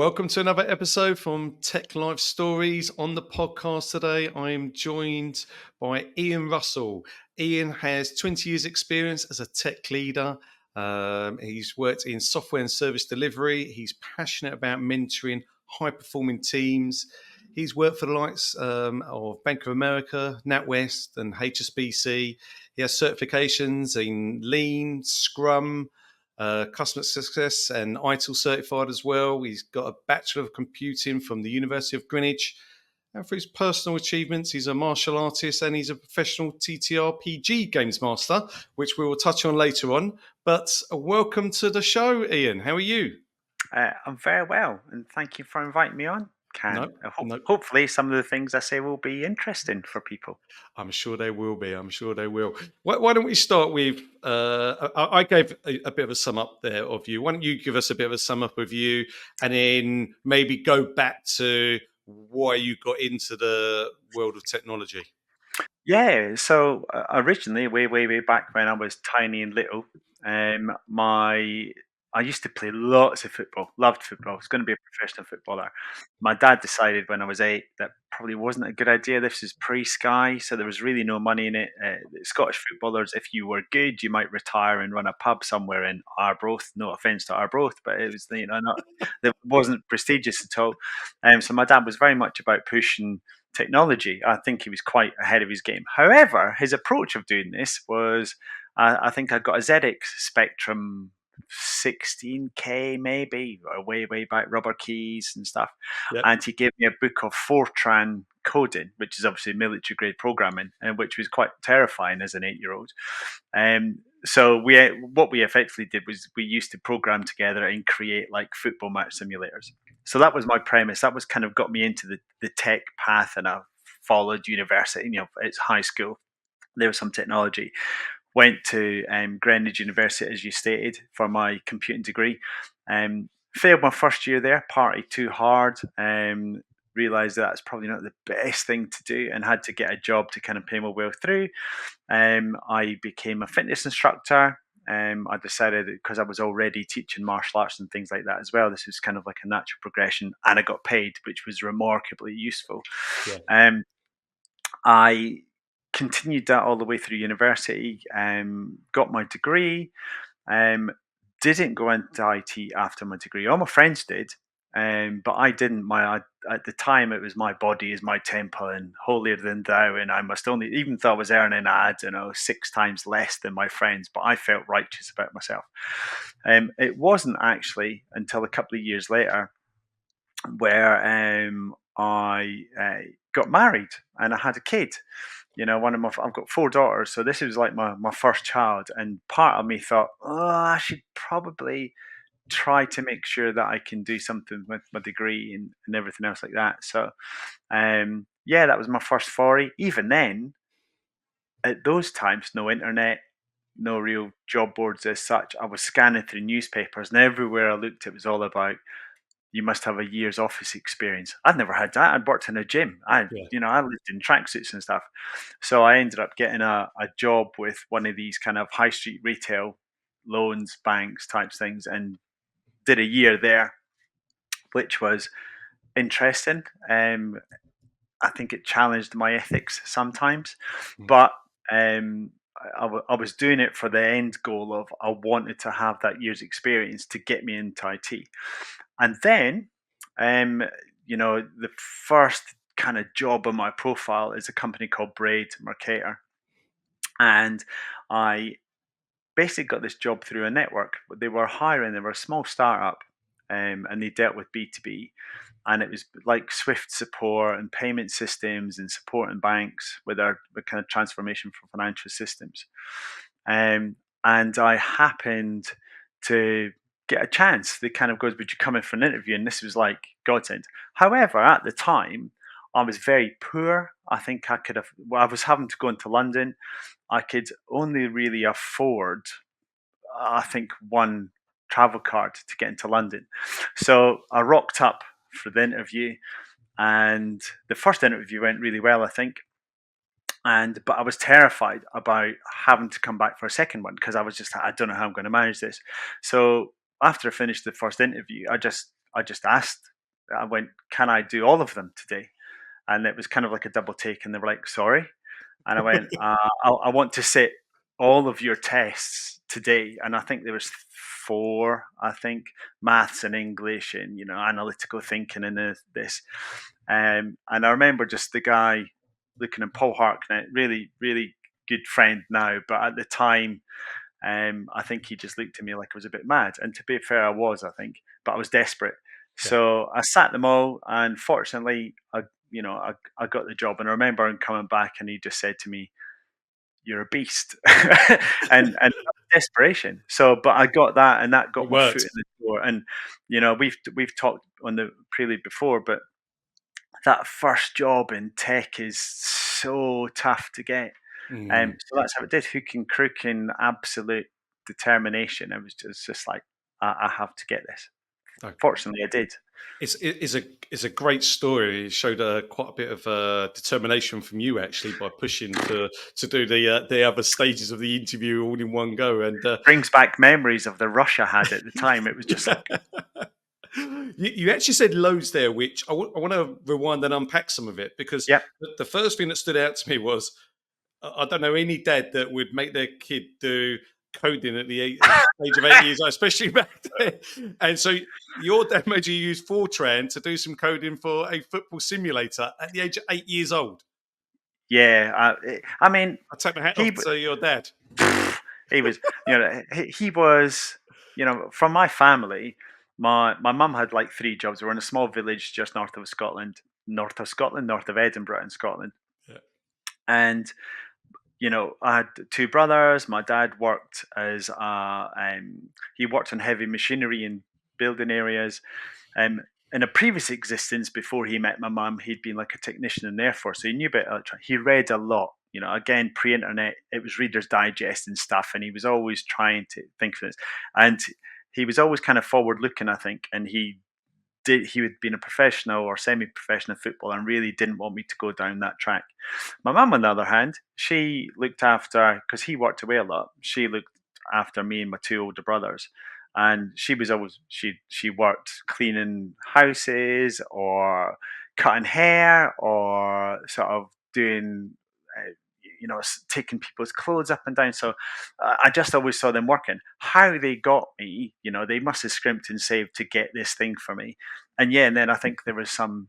Welcome to another episode from Tech Life Stories. On the podcast today, I am joined by Iain Russell. Iain has 20 years experience as a tech leader. He's worked in software and service delivery. He's passionate about mentoring high-performing teams. He's worked for the likes of Bank of America, NatWest and HSBC. He has certifications in Lean, Scrum, customer success and ITIL certified as well. He's got a Bachelor of Computing from the University of Greenwich. And for his personal achievements, he's a martial artist and he's a professional TTRPG Games Master, which we will touch on later on. But welcome to the show, Iain. How are you? I'm very well, and thank you for inviting me on, No, Can. no, Hopefully, some of the things I say will be interesting for people. I'm sure they will be. I'm sure they will. Why don't we start with? I gave a bit of a sum up there of you. Why don't you give us a bit of a sum up of you, and then maybe go back to why you got into the world of technology? Yeah, so originally, way back when I was tiny and little, my I used to play lots of football. Loved football. I was going to be a professional footballer. My dad decided when I was 8 that probably wasn't a good idea. This was pre-Sky, so there was really no money in it. The Scottish footballers, if you were good, you might retire and run a pub somewhere in Arbroath. No offence to Arbroath, but it was not it wasn't prestigious at all. So my dad was very much about pushing technology. I think he was quite ahead of his game. However, his approach of doing this was, I think I got a ZX Spectrum 16K maybe, or way back, rubber keys and stuff. Yep. And he gave me a book of Fortran coding, which is obviously military grade programming, and which was quite terrifying as an 8-year-old. So what we effectively did was we used to program together and create like football match simulators. So that was my premise. That was kind of got me into the tech path, and I followed university. It's high school. There was some technology. Went to Greenwich University, as you stated, for my computing degree. Failed my first year there, partied too hard. Realized that's probably not the best thing to do, and had to get a job to kind of pay my way through. I became a fitness instructor. I decided because I was already teaching martial arts and things like that as well, this was kind of like a natural progression, and I got paid, which was remarkably useful. Yeah. Um, I continued that all the way through university, got my degree, um, didn't go into IT after my degree. All my friends did, but I didn't. At the time, it was my body is my temple and holier than thou, and I must only, even though I was earning, I don't know, 6 times less than my friends, but I felt righteous about myself. It wasn't actually until a couple of years later where I got married and I had a kid. I've got 4 daughters, so this was like my first child, and part of me thought, oh, I should probably try to make sure that I can do something with my degree and everything else like that. So, yeah, that was my first foray. Even then, at those times, no internet, no real job boards as such. I was scanning through newspapers, and everywhere I looked, it was all about you must have a year's office experience. I'd never had that. I'd worked in a gym. Yeah. I lived in tracksuits and stuff. So I ended up getting a job with one of these kind of high street retail loans, banks types things, and did a year there, which was interesting. I think it challenged my ethics sometimes, Mm. but I was doing it for the end goal of I wanted to have that year's experience to get me into IT. And then, um, the first kind of job on my profile is a company called Braid Mercator. And I basically got this job through a network. They were hiring, they were a small startup, and they dealt with B2B. And it was like Swift support and payment systems and supporting banks with kind of transformation for financial systems. And I happened to get a chance. They kind of goes, would you come in for an interview? And this was like godsend. However, at the time, I was very poor. I think I was having to go into London. I could only really afford, I think, one travel card to get into London. So I rocked up for the interview, and the first interview went really well, I think. But I was terrified about having to come back for a second one because I was just, I don't know how I'm going to manage this. So after I finished the first interview, I just asked. I went, "Can I do all of them today?" And it was kind of like a double take, and they were like, "Sorry." And I went, I want to sit all of your tests today. And I think there was four, I think, maths and English and, analytical thinking and this. And I remember just the guy looking at Paul Harknett, really, really good friend now. But at the time, I think he just looked at me like I was a bit mad. And to be fair, I was, I think, but I was desperate. Yeah. So I sat them all, and fortunately, I got the job. And I remember him coming back, and he just said to me, "You're a beast," and desperation. So, but I got that, and that It got my foot worked. in the door. And we've talked on the prelude before, but that first job in tech is so tough to get. Mm. So that's how it did. Hook and crook in absolute determination. It was just like, I have to get this. No, Fortunately, I did. it's a great story. It showed quite a bit of determination from you actually by pushing to do the other stages of the interview all in one go. And Brings back memories of the rush I had at the time. It was just like, you actually said loads there, which I want to rewind and unpack some of it because yep, the first thing that stood out to me was I don't know any dad that would make their kid do coding at the age of 8 years old, especially back then. And so your dad made you use Fortran to do some coding for a football simulator at the age of 8 years old. yeah. I mean, I take my hat he off to your dad. he was, he was, from my family. My mum had like three jobs. We were in a small village just north of Edinburgh in Scotland, Yeah, and I had two brothers. My dad worked he worked on heavy machinery in building areas. Um, in a previous existence, before he met my mum, he'd been like a technician in the Air Force, so he knew about electronics. He read a lot. Again, pre-internet, it was Reader's Digest and stuff, and he was always trying to think of this. And he was always kind of forward-looking, I think, and he had been a professional or semi-professional footballer and really didn't want me to go down that track. My mum, on the other hand, she looked after, because he worked away a lot. She looked after me and my two older brothers, and she was always she worked cleaning houses or cutting hair or sort of doing. Taking people's clothes up and down. So I just always saw them working. How they got me, they must have scrimped and saved to get this thing for me. And yeah, and then I think there was some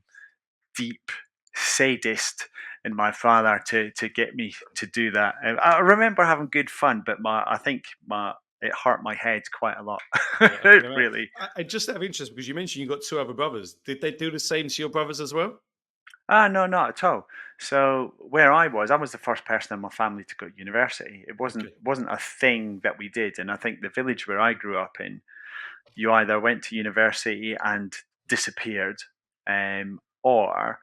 deep sadist in my father to get me to do that. And I remember having good fun, but I think my it hurt my head quite a lot. yeah, I can imagine. Really. I just out of interest because you mentioned you got two other brothers. Did they do the same to your brothers as well? Ah, no, not at all. So where I was the first person in my family to go to university. It wasn't Okay. wasn't a thing that we did, and I think the village where I grew up in, you either went to university and disappeared, or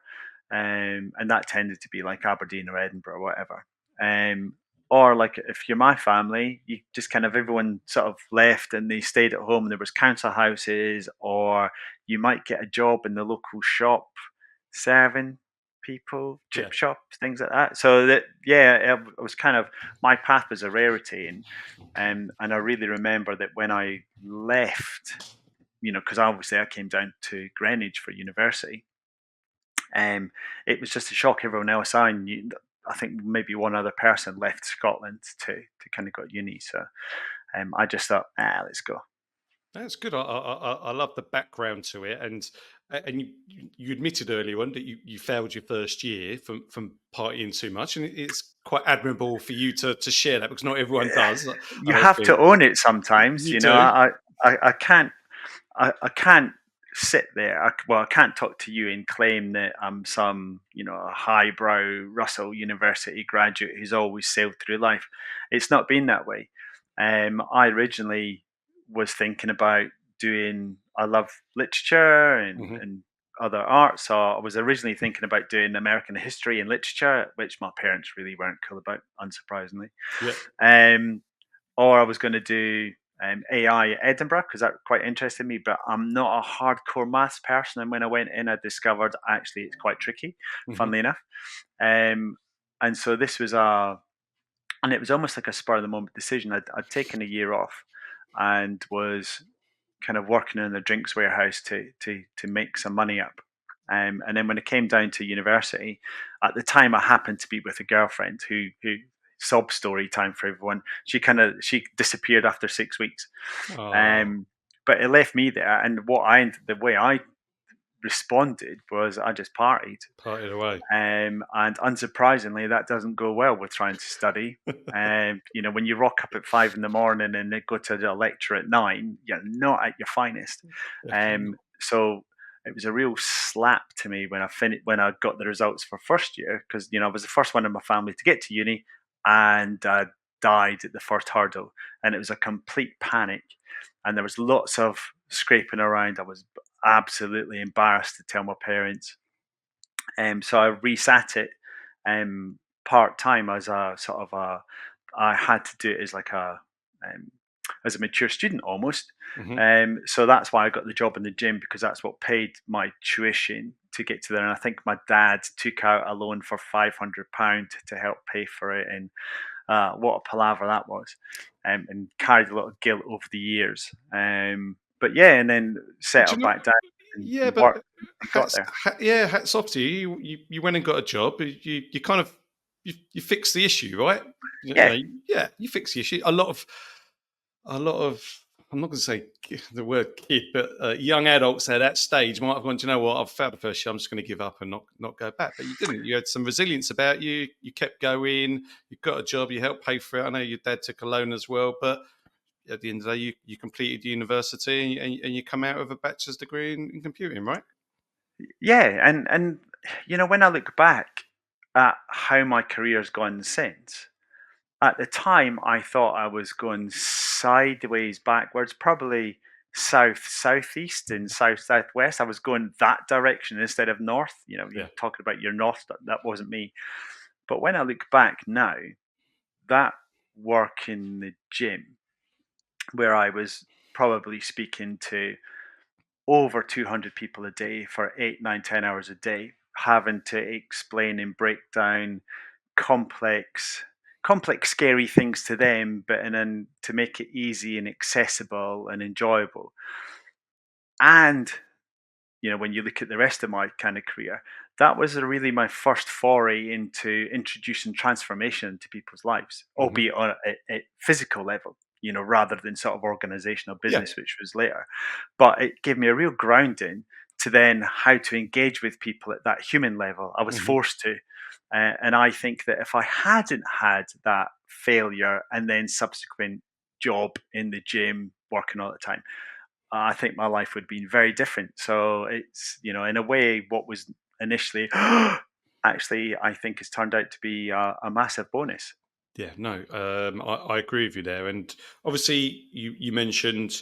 and that tended to be like Aberdeen or Edinburgh or whatever. Um, or like if you're my family, you just kind of everyone sort of left and they stayed at home. And there was council houses, or you might get a job in the local shop serving people, Yeah. chip shops, things like that. So that yeah, it was kind of my path was a rarity, and I really remember that when I left, because obviously I came down to Greenwich for university. It was just a shock. Everyone else I knew, I think maybe one other person left Scotland to kind of go to uni. So I just thought, let's go. That's good. I love the background to it, and you admitted earlier on that you failed your first year from partying too much, and it's quite admirable for you to share that because not everyone does. I You don't have to think own it sometimes. you do. I can't I can't sit there. I can't talk to you and claim that I'm some, a highbrow Russell University graduate who's always sailed through life. It's not been that way. I originally was thinking about doing. I love literature Hmm. and other arts. So I was originally thinking about doing American history and literature, which my parents really weren't cool about, unsurprisingly. Yeah. Um, or I was going to do AI at Edinburgh because that quite interested me. But I'm not a hardcore maths person, and when I went in, I discovered actually it's quite tricky. Hmm. Funnily enough, um, and so this was and it was almost like a spur of the moment decision. I'd taken a year off and was kind of working in the drinks warehouse to make some money up. And then when it came down to university, at the time I happened to be with a girlfriend who sob story time for everyone. She disappeared after 6 weeks, Oh, um, but it left me there. And the way I responded was I just partied. partied away. And unsurprisingly, that doesn't go well with trying to study. When you rock up at 5 in the morning and they go to a lecture at 9, you're not at your finest. Definitely not. So it was a real slap to me when I got the results for first year, because I was the first one in my family to get to uni, and died at the first hurdle, and it was a complete panic, and there was lots of scraping around. I was absolutely embarrassed to tell my parents. So I resat it part time as a sort of a. I had to do it um, as a mature student almost. Hmm. So that's why I got the job in the gym, because that's what paid my tuition to get to there. And I think my dad took out a loan for £500 to help pay for it. And what a palaver that was, and carried a lot of guilt over the years. But yeah, and then Do settled you know? back down Yeah, and but worked and got there. yeah, hats off to you. You went and got a job. You kind of you fixed the issue, right? Yeah, Yeah, you fixed the issue. A lot of I'm not going to say the word kid, but young adults at that stage might have gone, "Do you know what? I've failed the first year. I'm just going to give up and not go back." But you didn't. You had some resilience about you. You kept going. You got a job. You helped pay for it. I know your dad took a loan as well, but at the end of the day, you completed university and you come out with a bachelor's degree in computing, right? yeah, and when I look back at how my career's gone since, at the time I thought I was going sideways backwards, probably southeast and southwest. I was going that direction instead of north. You Yeah. talking about your north, that wasn't me. But when I look back now, that work in the gym, where I was probably speaking to over 200 people a day for 8, 9, 10 hours a day, having to explain and break down complex, scary things to them, but and then to make it easy and accessible and enjoyable. And when you look at the rest of my kind of career, that was really my first foray into introducing transformation to people's lives, Hmm. albeit on a physical level, rather than sort of organizational Yeah. business, which was later. But it gave me a real grounding to then how to engage with people at that human level. I was Hmm. forced to. And I think that if I hadn't had that failure and then subsequent job in the gym working all the time, I think my life would have been very different. So it's, in a way, what was initially actually, I think, has turned out to be a massive bonus. Yeah, no, I agree with you there. And obviously, you mentioned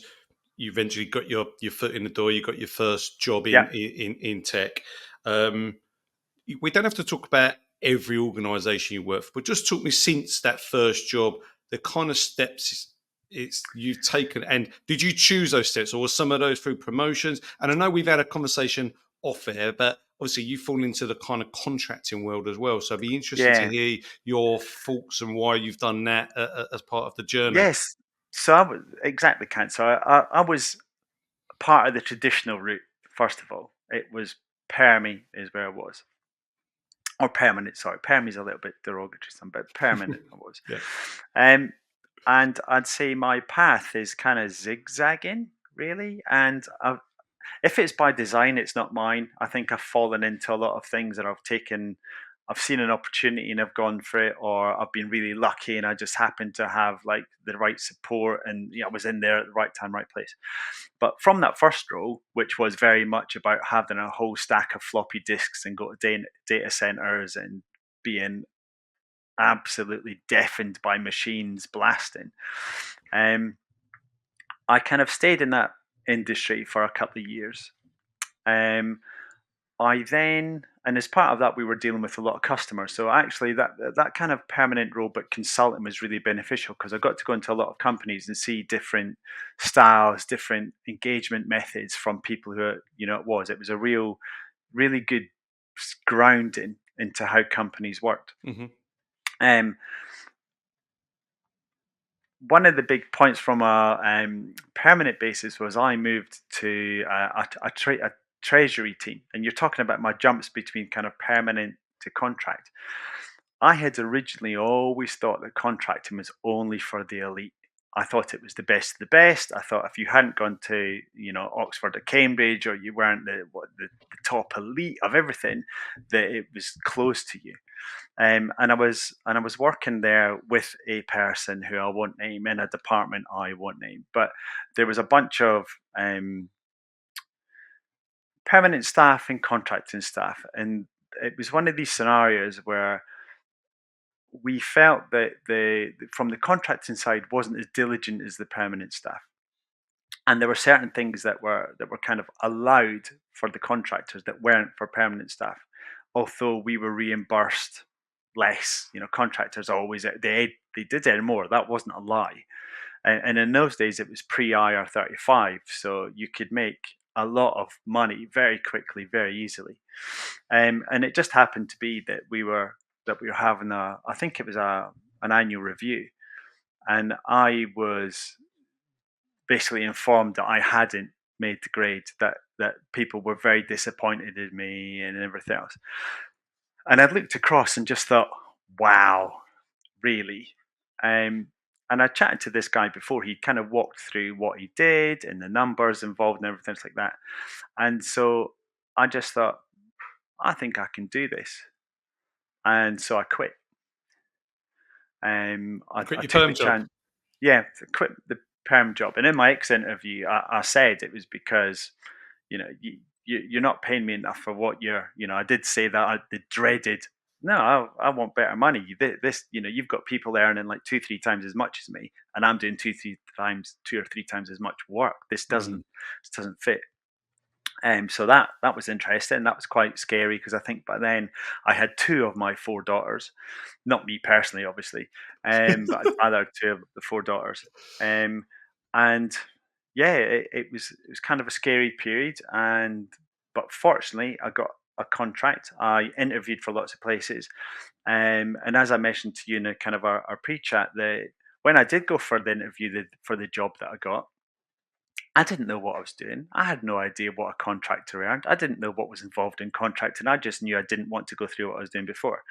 you eventually got your foot in the door. You got your first job Yeah. in tech. Um, we don't have to talk about every organisation you work for, but just talk me since that first job, the kind of steps it's you've taken, and did you choose those steps, or were some of those through promotions? And I know we've had a conversation off air, but obviously you fall into the kind of contracting world as well. So I'd be interested to Yeah. hear your thoughts and why you've done that as part of the journey. Yes. So I was exactly, Kant. So I was part of the traditional route. First of all, it was permy is where I was, or permanent. Sorry, permy is a little bit derogatory, but permanent I was. Yeah. Um, and I'd say my path is kind of zigzagging, really. And if it's by design, it's not mine. I think I've fallen into a lot of things that I've seen an opportunity and I've gone for it, or I've been really lucky and I just happened to have like the right support and I was in there at the right time, right place. But from that first role, which was very much about having a whole stack of floppy disks and go to data centers and being absolutely deafened by machines blasting, um, I kind of stayed in that industry for a couple of years. Um, I then, and as part of that, we were dealing with a lot of customers. So actually, that kind of permanent role, but consulting, was really beneficial because I got to go into a lot of companies and see different styles, different engagement methods from people who, it was a really good grounding into how companies worked. Hmm. Um, one of the big points from a permanent basis was I moved to a treasury team, and you're talking about my jumps between kind of permanent to contract. I had originally always thought that contracting was only for the elite. I thought it was the best of the best. I thought if you hadn't gone to, Oxford or Cambridge, or you weren't the top elite of everything, that it was closed to you. And I was working there with a person who I won't name, in a department I won't name, but there was a bunch of permanent staff and contracting staff, and it was one of these scenarios where we felt that the from the contracting side wasn't as diligent as the permanent staff, and there were certain things that were kind of allowed for the contractors that weren't for permanent staff, although we were reimbursed less. Contractors always they did earn more. That wasn't a lie. And in those days, it was pre-IR35, so you could make a lot of money very quickly, very easily. And it just happened to be that we were having I think it was an annual review, and I was basically informed that I hadn't made the grade, that people were very disappointed in me and everything else. And I looked across and just thought, wow, really? Um, and I chatted to this guy before. He kind of walked through what he did and the numbers involved and everything like that. And so I just thought, I think I can do this. And so I quit. Quit I your took the perm job. chance. Yeah, to quit the perm job. And in my ex interview, I said it was because, you're not paying me enough for what I did say that the dreaded. No, I want better money. This, you've got people earning like 2, 3 times as much as me, and I'm doing 2 or 3 times as much work. Mhm. This doesn't fit. So that was interesting. That was quite scary because I think by then I had two of my four daughters, not me personally, obviously, but I'd fathered two of the four daughters, and yeah, it was kind of a scary period, but fortunately I got a contract. I interviewed for lots of places, and as I mentioned to you in a kind of our pre-chat, that when I did go for the interview for the job that I got, I didn't know what I was doing. I had no idea what a contractor earned. I didn't know what was involved in contracting. I just knew I didn't want to go through what I was doing before.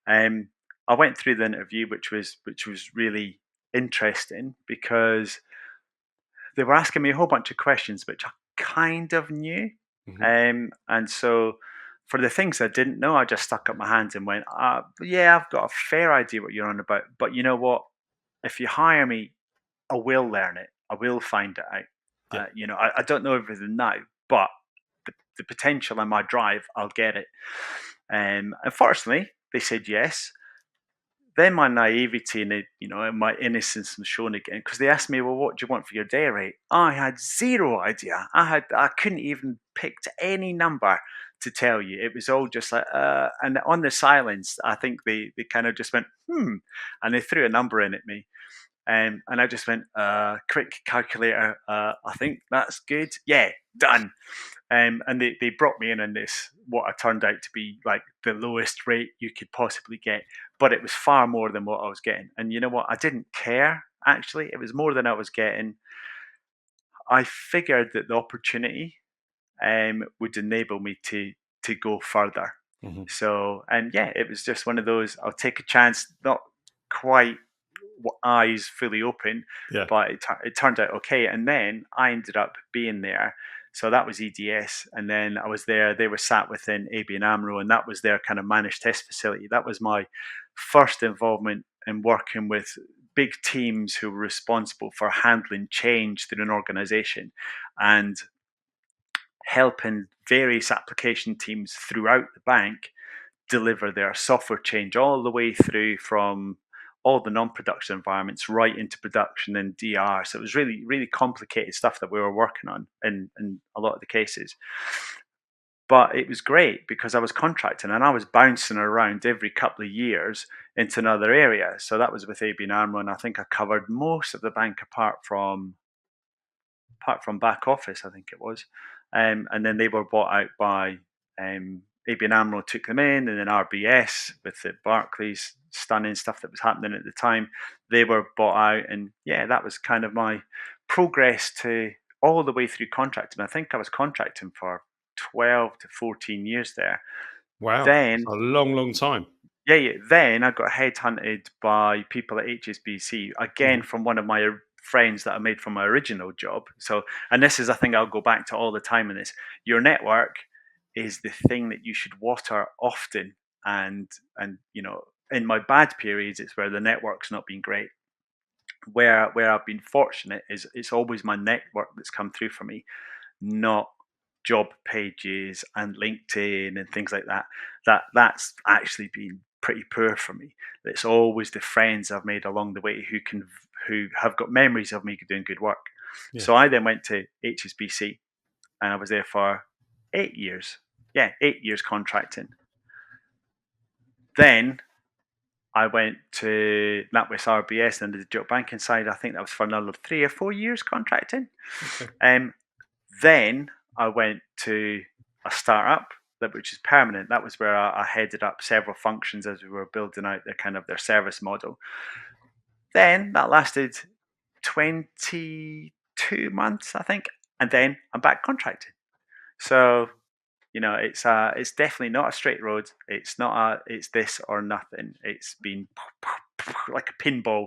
Um, I went through the interview, which was really interesting because they were asking me a whole bunch of questions which I kind of knew, Mhm. and so for the things I didn't know, I just stuck up my hands and went, "Yeah, I've got a fair idea what you're on about, but you know what? If you hire me, I will learn it. I will find it out. Yeah. I don't know everything now, but the potential and my drive, I'll get it." Unfortunately, they said yes. Then my naivety and my innocence was shown again because they asked me, "Well, what do you want for your day rate?" I had zero idea. I couldn't even pick any number to tell you. It was all just like, and on the silence, I think they kind of just went, and they threw a number in at me. And I just went, quick calculator, I think that's good. Yeah, done. And they brought me in on this, what I turned out to be like the lowest rate you could possibly get. But it was far more than what I was getting. And you know what? I didn't care, actually. It was more than I was getting. I figured that the opportunity would enable me to go further. Mhm. So, and yeah, it was just one of those. I'll take a chance, not quite eyes fully open, Yeah. but it turned out okay. And then I ended up being there. So that was EDS, and then I was there. They were sat within ABN AMRO, and that was their kind of managed test facility. That was my first involvement in working with big teams who were responsible for handling change through an organization, and helping various application teams throughout the bank deliver their software change all the way through from all the non-production environments right into production and DR. So it was really, really complicated stuff that we were working on in a lot of the cases. But it was great because I was contracting and I was bouncing around every couple of years into another area. So that was with ABN AMRO, and I think I covered most of the bank apart from back office, I think it was. And then they were bought out by ABN AMRO took them in, and then RBS with the Barclays stunning stuff that was happening at the time, they were bought out, and yeah, that was kind of my progress to all the way through contracting. I think I was contracting for 12 to 14 years there. Wow, it's Then a long, long time. yeah. Then I got headhunted by people at HSBC again Mhm. from one of my friends that I made from my original job. So, and this is a thing I'll go back to all the time in this. Your network is the thing that you should water often, and in my bad periods, it's where the network's not been great. Where I've been fortunate is it's always my network that's come through for me, not job pages and LinkedIn and things like that. That's actually been pretty poor for me. It's always the friends I've made along the way who have got memories of me doing good work. Yeah. So I then went to HSBC and I was there for 8 years. Yeah, 8 years contracting. Then I went to NatWest RBS and the job banking side. I think that was for another 3 or 4 years contracting. Okay. Um, Then I went to a startup which is permanent. That was where I headed up several functions as we were building out their service model. Then that lasted 22 months, I think, and then I'm back contracting. So it's definitely not a straight road. It's this or nothing. It's been like a pinball,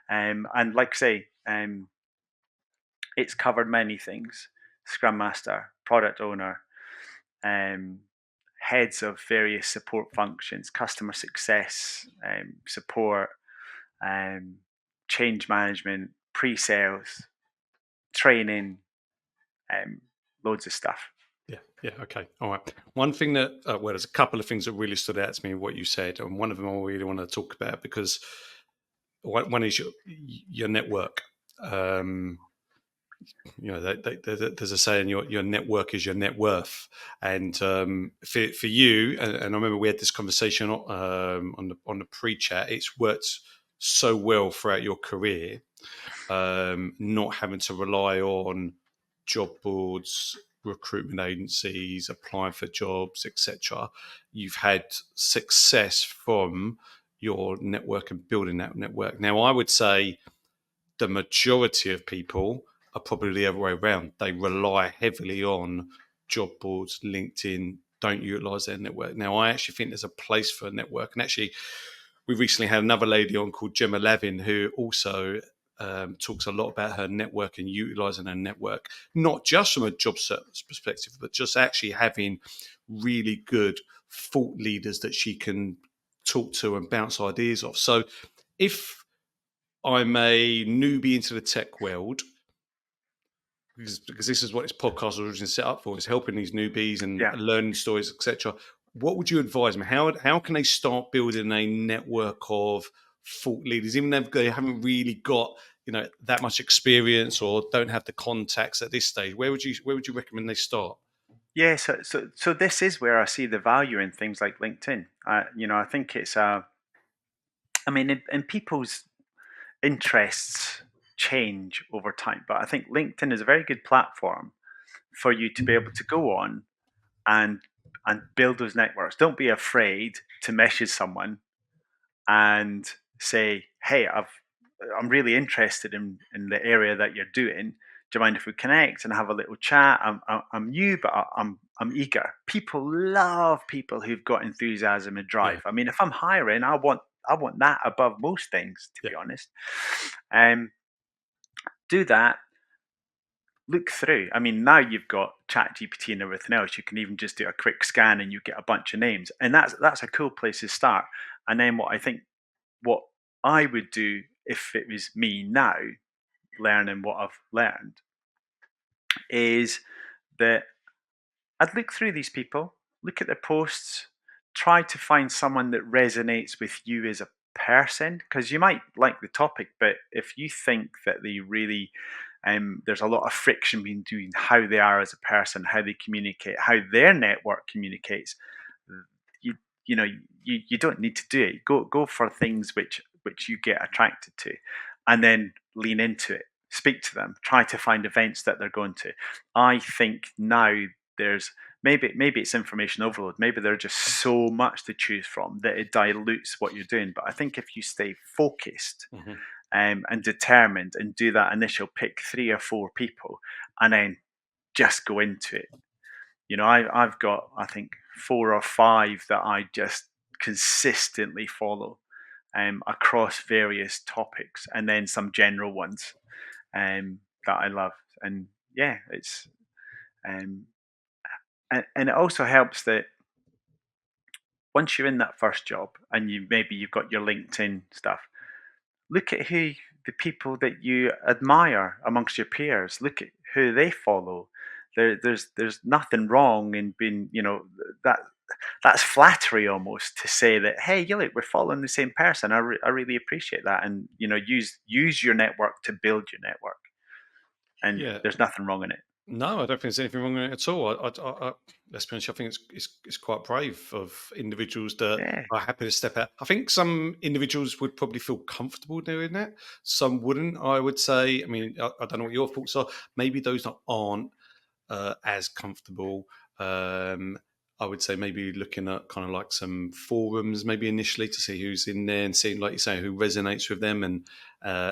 and like I say, it's covered many things: Scrum Master, Product Owner, um, heads of various support functions, customer success, support, um, change management, pre-sales, training, um, loads of stuff. Yeah. Yeah. Okay. All right. One thing that, well, there's a couple of things that really stood out to me in what you said, and one of them I really want to talk about because one is your network. Um, there's a saying your network is your net worth, and for you, and I remember we had this conversation on the pre-chat. It's worked so well throughout your career, not having to rely on job boards, recruitment agencies, applying for jobs, etc. You've had success from your network and building that network. Now, I would say the majority of people are probably the other way around. They rely heavily on job boards, LinkedIn, don't utilize their network. Now, I actually think there's a place for a network. And actually, we recently had another lady on called Gemma Lavin who also talks a lot about her network and utilizing her network, not just from a job search perspective, but just actually having really good thought leaders that she can talk to and bounce ideas off. So if I'm a newbie into the tech world, because this is what this podcast was originally set up for, is helping these newbies and Yeah. learning stories, etc. What would you advise me? How can they start building a network of thought leaders, even if they haven't really got that much experience or don't have the contacts at this stage? Where would you recommend they start? Yeah, so this is where I see the value in things like LinkedIn. I think it's I mean, in people's interests change over time, but I think LinkedIn is a very good platform for you to be able to go on and build those networks. Don't be afraid to message someone and say, "Hey, I'm really interested in the area that you're doing. Do you mind if we connect and have a little chat? I'm new, but I'm eager." People love people who've got enthusiasm and Yeah, drive. I mean, if I'm hiring, I want that above most things, to yeah, be honest. Um, do that. Look through. I mean, now you've got Chat GPT and everything else. You can even just do a quick scan and you get a bunch of names, and that's a cool place to start. And then what I would do if it was me now, learning what I've learned, is that I'd look through these people, look at their posts, try to find someone that resonates with you as a person, because you might like the topic, but if you think that they really there's a lot of friction between how they are as a person, how they communicate, how their network communicates, you you know you don't need to do it. Go for things which you get attracted to, and then lean into it. Speak to them. Try to find events that they're going to. I think now there's maybe it's information overload. Maybe there's just so much to choose from that it dilutes what you're doing. But I think if you stay focused, Mhm. and determined, and do that initial pick 3 or 4 people, and then just go into it. I've got, I think, 4 or 5 that I just consistently follow, across various topics, and then some general ones, that I love. And yeah, it's um, and it also helps that once you're in that first job, and you've got your LinkedIn stuff, look at who the people that you admire amongst your peers. Look at who they follow. There's nothing wrong in being, that that's flattery almost, to say that, hey, look, we're following the same person. I really appreciate that. And use your network to build your network, and Yeah. there's nothing wrong in it. No, I don't think there's anything wrong with it at all. Let's be honest, I think it's quite brave of individuals that Yeah. are happy to step out. I think some individuals would probably feel comfortable doing that. Some wouldn't. I would say. I mean, I don't know what your thoughts are. Maybe those that aren't as comfortable. Um, I would say maybe looking at kind of like some forums, maybe initially to see who's in there and seeing, like you say, who resonates with them, and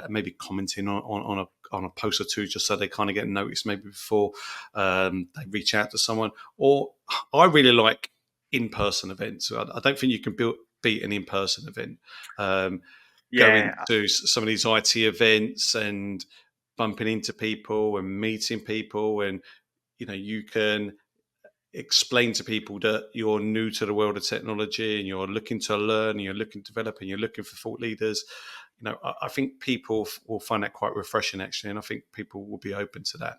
maybe commenting on a post or two, just so they kind of get noticed maybe before they reach out to someone. Or I really like in-person events. I don't think you can beat an in-person event. Um, Going Yeah. to some of these IT events and bumping into people and meeting people, and you can explain to people that you're new to the world of technology and you're looking to learn and you're looking to develop and you're looking for thought leaders. I think people will find that quite refreshing, actually, and I think people will be open to that.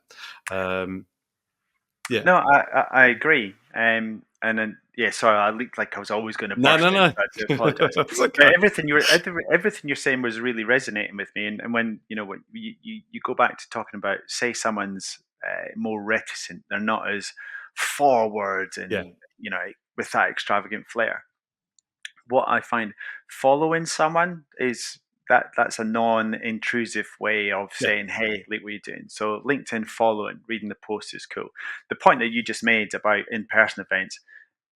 Yeah. No, I agree. And then, yeah, sorry, I looked like I was always going to No, no, burst in, no. so I do apologize. That's But okay. everything you're saying was really resonating with me. And when when you go back to talking about, say, someone's more reticent, they're not as forward, Yeah. and with that extravagant flair. What I find, following someone is that's a non-intrusive way of Yeah. saying, hey, look what you're doing. So LinkedIn following, reading the post is cool. The point that you just made about in-person events,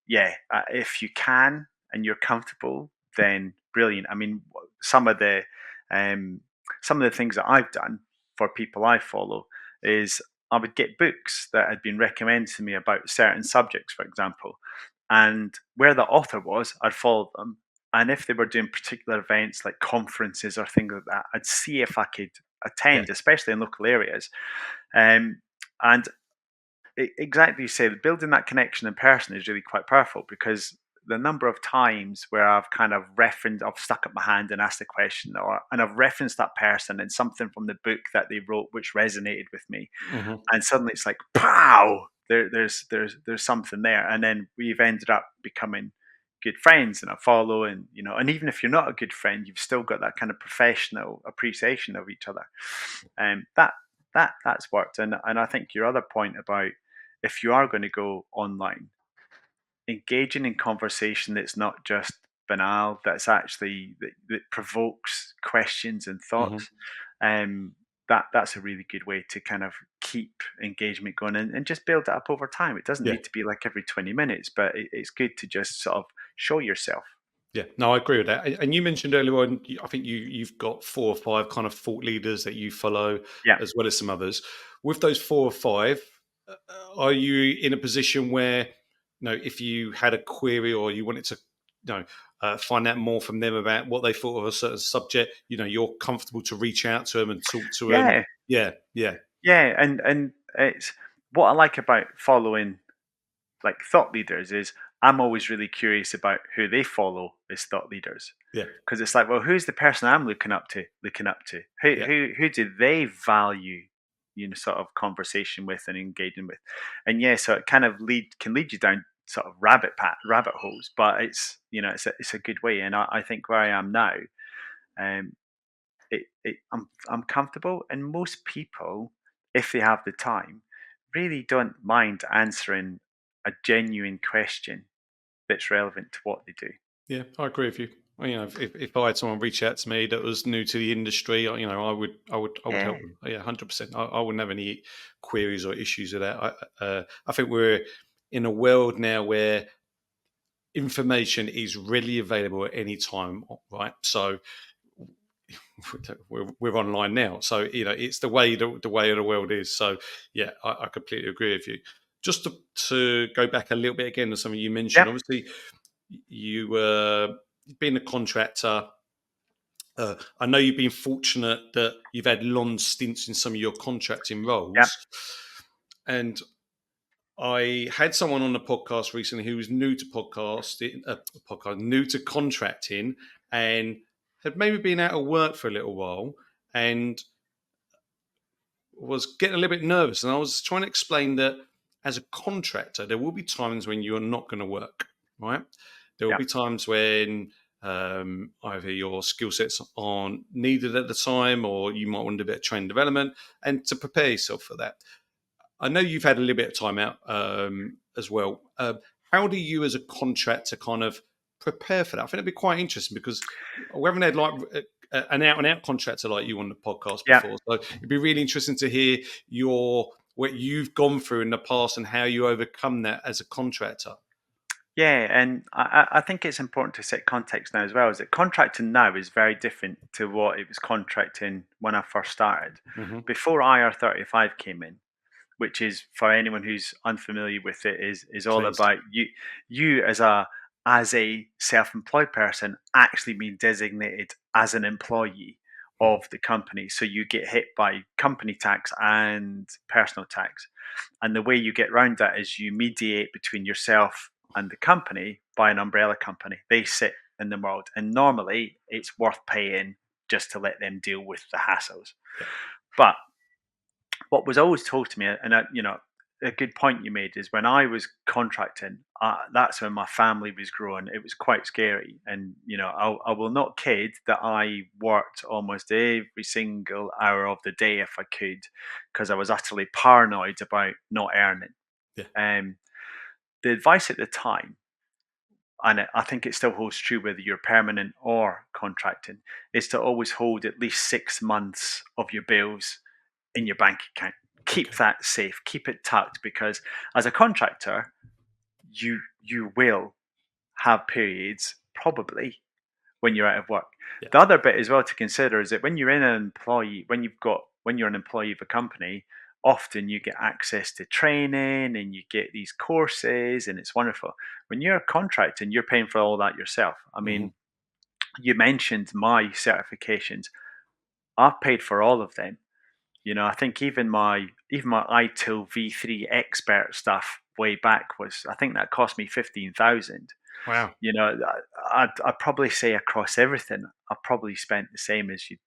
yeah, if you can and you're comfortable, then brilliant. I mean, some of the um, some of the things that I've done for people I follow is, I would get books that had been recommended to me about certain subjects, for example, and where the author was, I'd follow them. And if they were doing particular events like conferences or things like that, I'd see if I could Yeah. attend, especially in local areas. Um, and exactly, you say, building that connection in person is really quite powerful, because the number of times where I've stuck up my hand and asked a question, and I've referenced that person and something from the book that they wrote which resonated with me, Hmm. and suddenly it's like, pow, there's something there, and then we've ended up becoming good friends, and I follow, and and even if you're not a good friend, you've still got that kind of professional appreciation of each other. That's worked. And I think your other point about, if you are going to go online, engaging in conversation that's not just banal, that provokes questions and Hmm. thoughts, um, that's a really good way to kind of keep engagement going, and just build it up over time. It doesn't Yeah. need to be like every 20 minutes, but it's good to just sort of show yourself. Yeah, no, I agree with that. And you mentioned earlier on, I think you've got 4 or 5 kind of thought leaders that you follow, Yeah. as well as some others. With those 4 or 5, are you in a position where, if you had a query or you wanted to, find out more from them about what they thought of a certain subject, you're comfortable to reach out to them and talk to them? Yeah. Yeah, yeah, Yeah. And it's what I like about following, like, thought leaders, is I'm always really curious about who they follow as thought leaders, yeah, because it's like, well, who's the person I'm looking up to? Who yeah, who do they value, sort of conversation with and engaging with? And yeah, so it kind of can lead you down sort of rabbit holes, but it's a good way. And I think where I am now, um, I'm comfortable, and most people, if they have the time, really don't mind answering a genuine question that's relevant to what they do. yeah. I agree with you. Well, if I had someone reach out to me that was new to the industry, I would Yeah, help them. Yeah, 100%. I wouldn't have any queries or issues with that. I think we're in a world now where information is readily available at any time, right? So we're online now, so it's the way of the world is. So yeah, I completely agree with you. Just to go back a little bit again to something you mentioned, Yeah, obviously you were being a contractor. I know you've been fortunate that you've had long stints in some of your contracting yeah, roles, and I had someone on the podcast recently who was new to new to contracting, and had maybe been out of work for a little while, and was getting a little bit nervous. And I was trying to explain that as a contractor, there will be times when you're not going to work, right? There will yeah, be times when either your skill sets aren't needed at the time, or you might want to do a bit of training development, and to prepare yourself for that. I know you've had a little bit of time out as well. How do you, as a contractor, kind of prepare for that? I think it'd be quite interesting because we haven't had like an out and out contractor like you on the podcast yeah. before, so it'd be really interesting to hear what you've gone through in the past and how you overcome that as a contractor. Yeah, and I think it's important to set context now as well. Is that contracting now is very different to what it was contracting when I first started. Hmm. Before IR35 came in, which is, for anyone who's unfamiliar with it, is all Please. about you as a self-employed person actually being designated as an employee Hmm. of the company. So you get hit by company tax and personal tax. And the way you get around that is you mediate between yourself and the company by an umbrella company. They sit in the world, and normally it's worth paying just to let them deal with the hassles. Yeah. But what was always told to me, and a good point you made is when I was contracting, that's when my family was growing. It was quite scary, and I will not kid that I worked almost every single hour of the day if I could, because I was utterly paranoid about not earning. Yeah. Um, the advice at the time, and I think it still holds true whether you're permanent or contracting, is to always hold at least 6 months of your bills in your bank account. Keep Okay. that safe, keep it tucked, because as a contractor, you will have periods probably when you're out of work. Yeah. The other bit as well to consider is that when you're in an employee, when you're an employee of a company, often you get access to training and you get these courses and it's wonderful. When you're contracting, you're paying for all that yourself. I Hmm. mean, you mentioned my certifications. I've paid for all of them. I think even my ITIL V3 expert stuff way back was, I think that cost me 15,000. Wow. I'd probably say across everything, I probably spent the same as you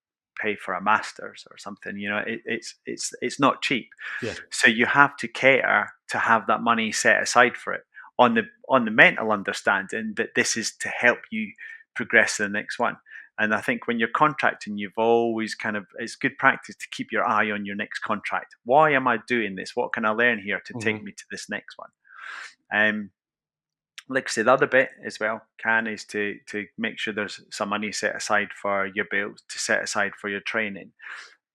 pay for a master's or something. It's not cheap. Yeah. So you have to cater to have that money set aside for it on the mental understanding that this is to help you progress to the next one. And I think when you're contracting, you've always it's good practice to keep your eye on your next contract. Why am I doing this? What can I learn here to take Hmm. me to this next one? Um, like I said, the other bit as well is to make sure there's some money set aside for your bills, to set aside for your training.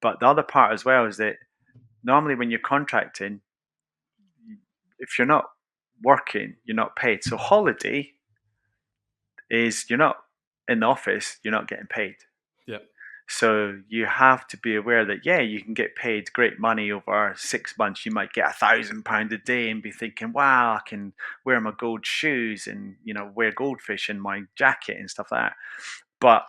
But the other part as well is that normally when you're contracting, if you're not working, you're not paid. So holiday is, you're not in the office, you're not getting paid. Yeah. So you have to be aware that, yeah, you can get paid great money over 6 months. You might get £1,000 a day and be thinking, wow, I can wear my gold shoes and wear goldfish in my jacket and stuff like that. But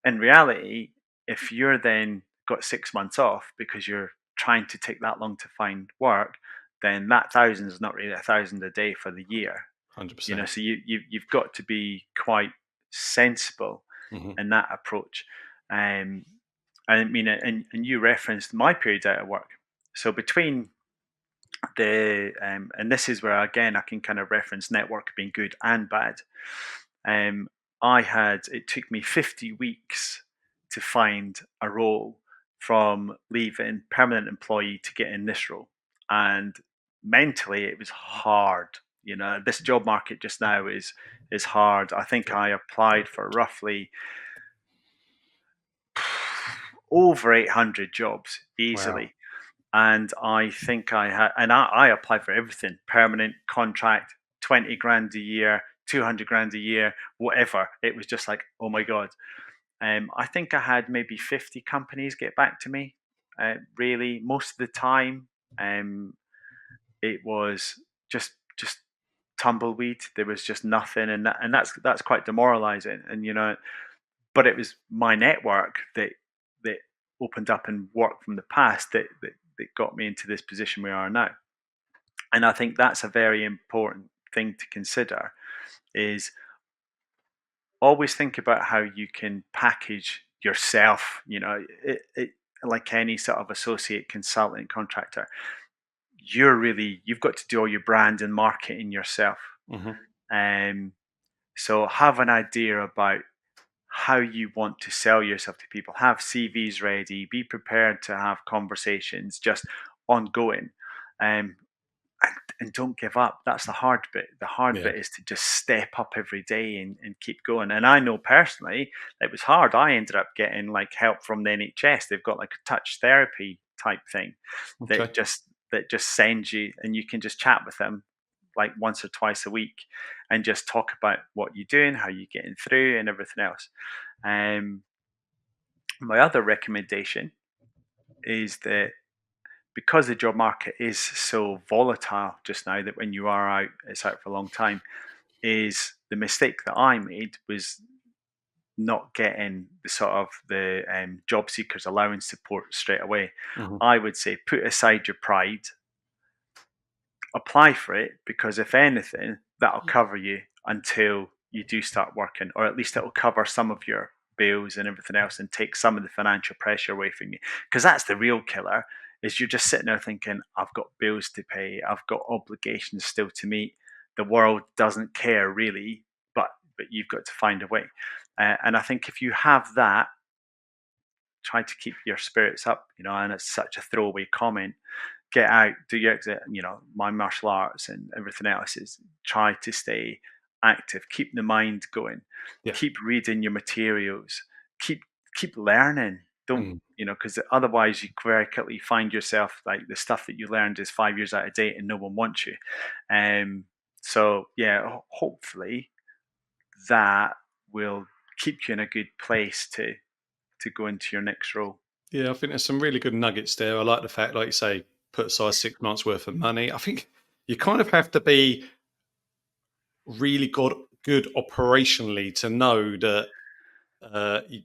in reality, if you're then got 6 months off because you're trying to take that long to find work, then that thousand is not really 1,000 a day for the year. 100%. So you've got to be quite sensible Hmm. in that approach. Um, I mean, and you referenced my period out of work. So between and this is where again I can kind of reference network being good and bad. Um, it took me 50 weeks to find a role from leaving permanent employee to get in this role, and mentally it was hard. This job market just now is hard. I think Yeah. I applied for roughly over 800 jobs Wow. easily. And I think I applied for everything: permanent contract, 20 grand a year, 200 grand a year, whatever. It was just like, oh my God. I think I had maybe 50 companies get back to me. Really, most of the time, um, it was just tumbleweed. There was just nothing, and that's quite demoralizing. And but it was my network that opened up and worked from the past that got me into this position we are now. And I think that's a very important thing to consider, is always think about how you can package yourself. Like any sort of associate consultant contractor, you've got to do all your brand and marketing yourself. Hmm. um so have an idea about how you want to sell yourself to people. Have CVs ready, be prepared to have conversations just ongoing. um and don't give up. That's the hard bit. The hard Yeah. bit is to just step up every day and keep going. And I know personally it was hard. I ended up getting like help from the NHS. They've got like a touch therapy type thing Okay. that just sends you, and you can just chat with them like once or twice a week and just talk about what you're doing, how you're getting through, and everything else. Um, my other recommendation is that, because the job market is so volatile just now, that when you are out, it's out for a long time, is the mistake that I made was not getting the job seekers allowance support straight away. Hmm. I would say put aside your pride, apply for it, because if anything, that'll cover you until you do start working, or at least it'll cover some of your bills and everything else and take some of the financial pressure away from you. Because that's the real killer, is you're just sitting there thinking, I've got bills to pay, I've got obligations still to meet. The world doesn't care really, but you've got to find a way. And I think if you have that, try to keep your spirits up. And it's such a throwaway comment. Get out, do your exit. My martial arts and everything else is try to stay active, keep the mind going, Yeah. keep reading your materials, keep keep learning. Don't Mm. because otherwise you very quickly find yourself like the stuff that you learned is 5 years out of date and no one wants you. So yeah, hopefully that will keep you in a good place to go into your next role. Yeah, I think there's some really good nuggets there. I like the fact, like you say, put aside 6 months worth of money. I think you kind of have to be really good operationally to know that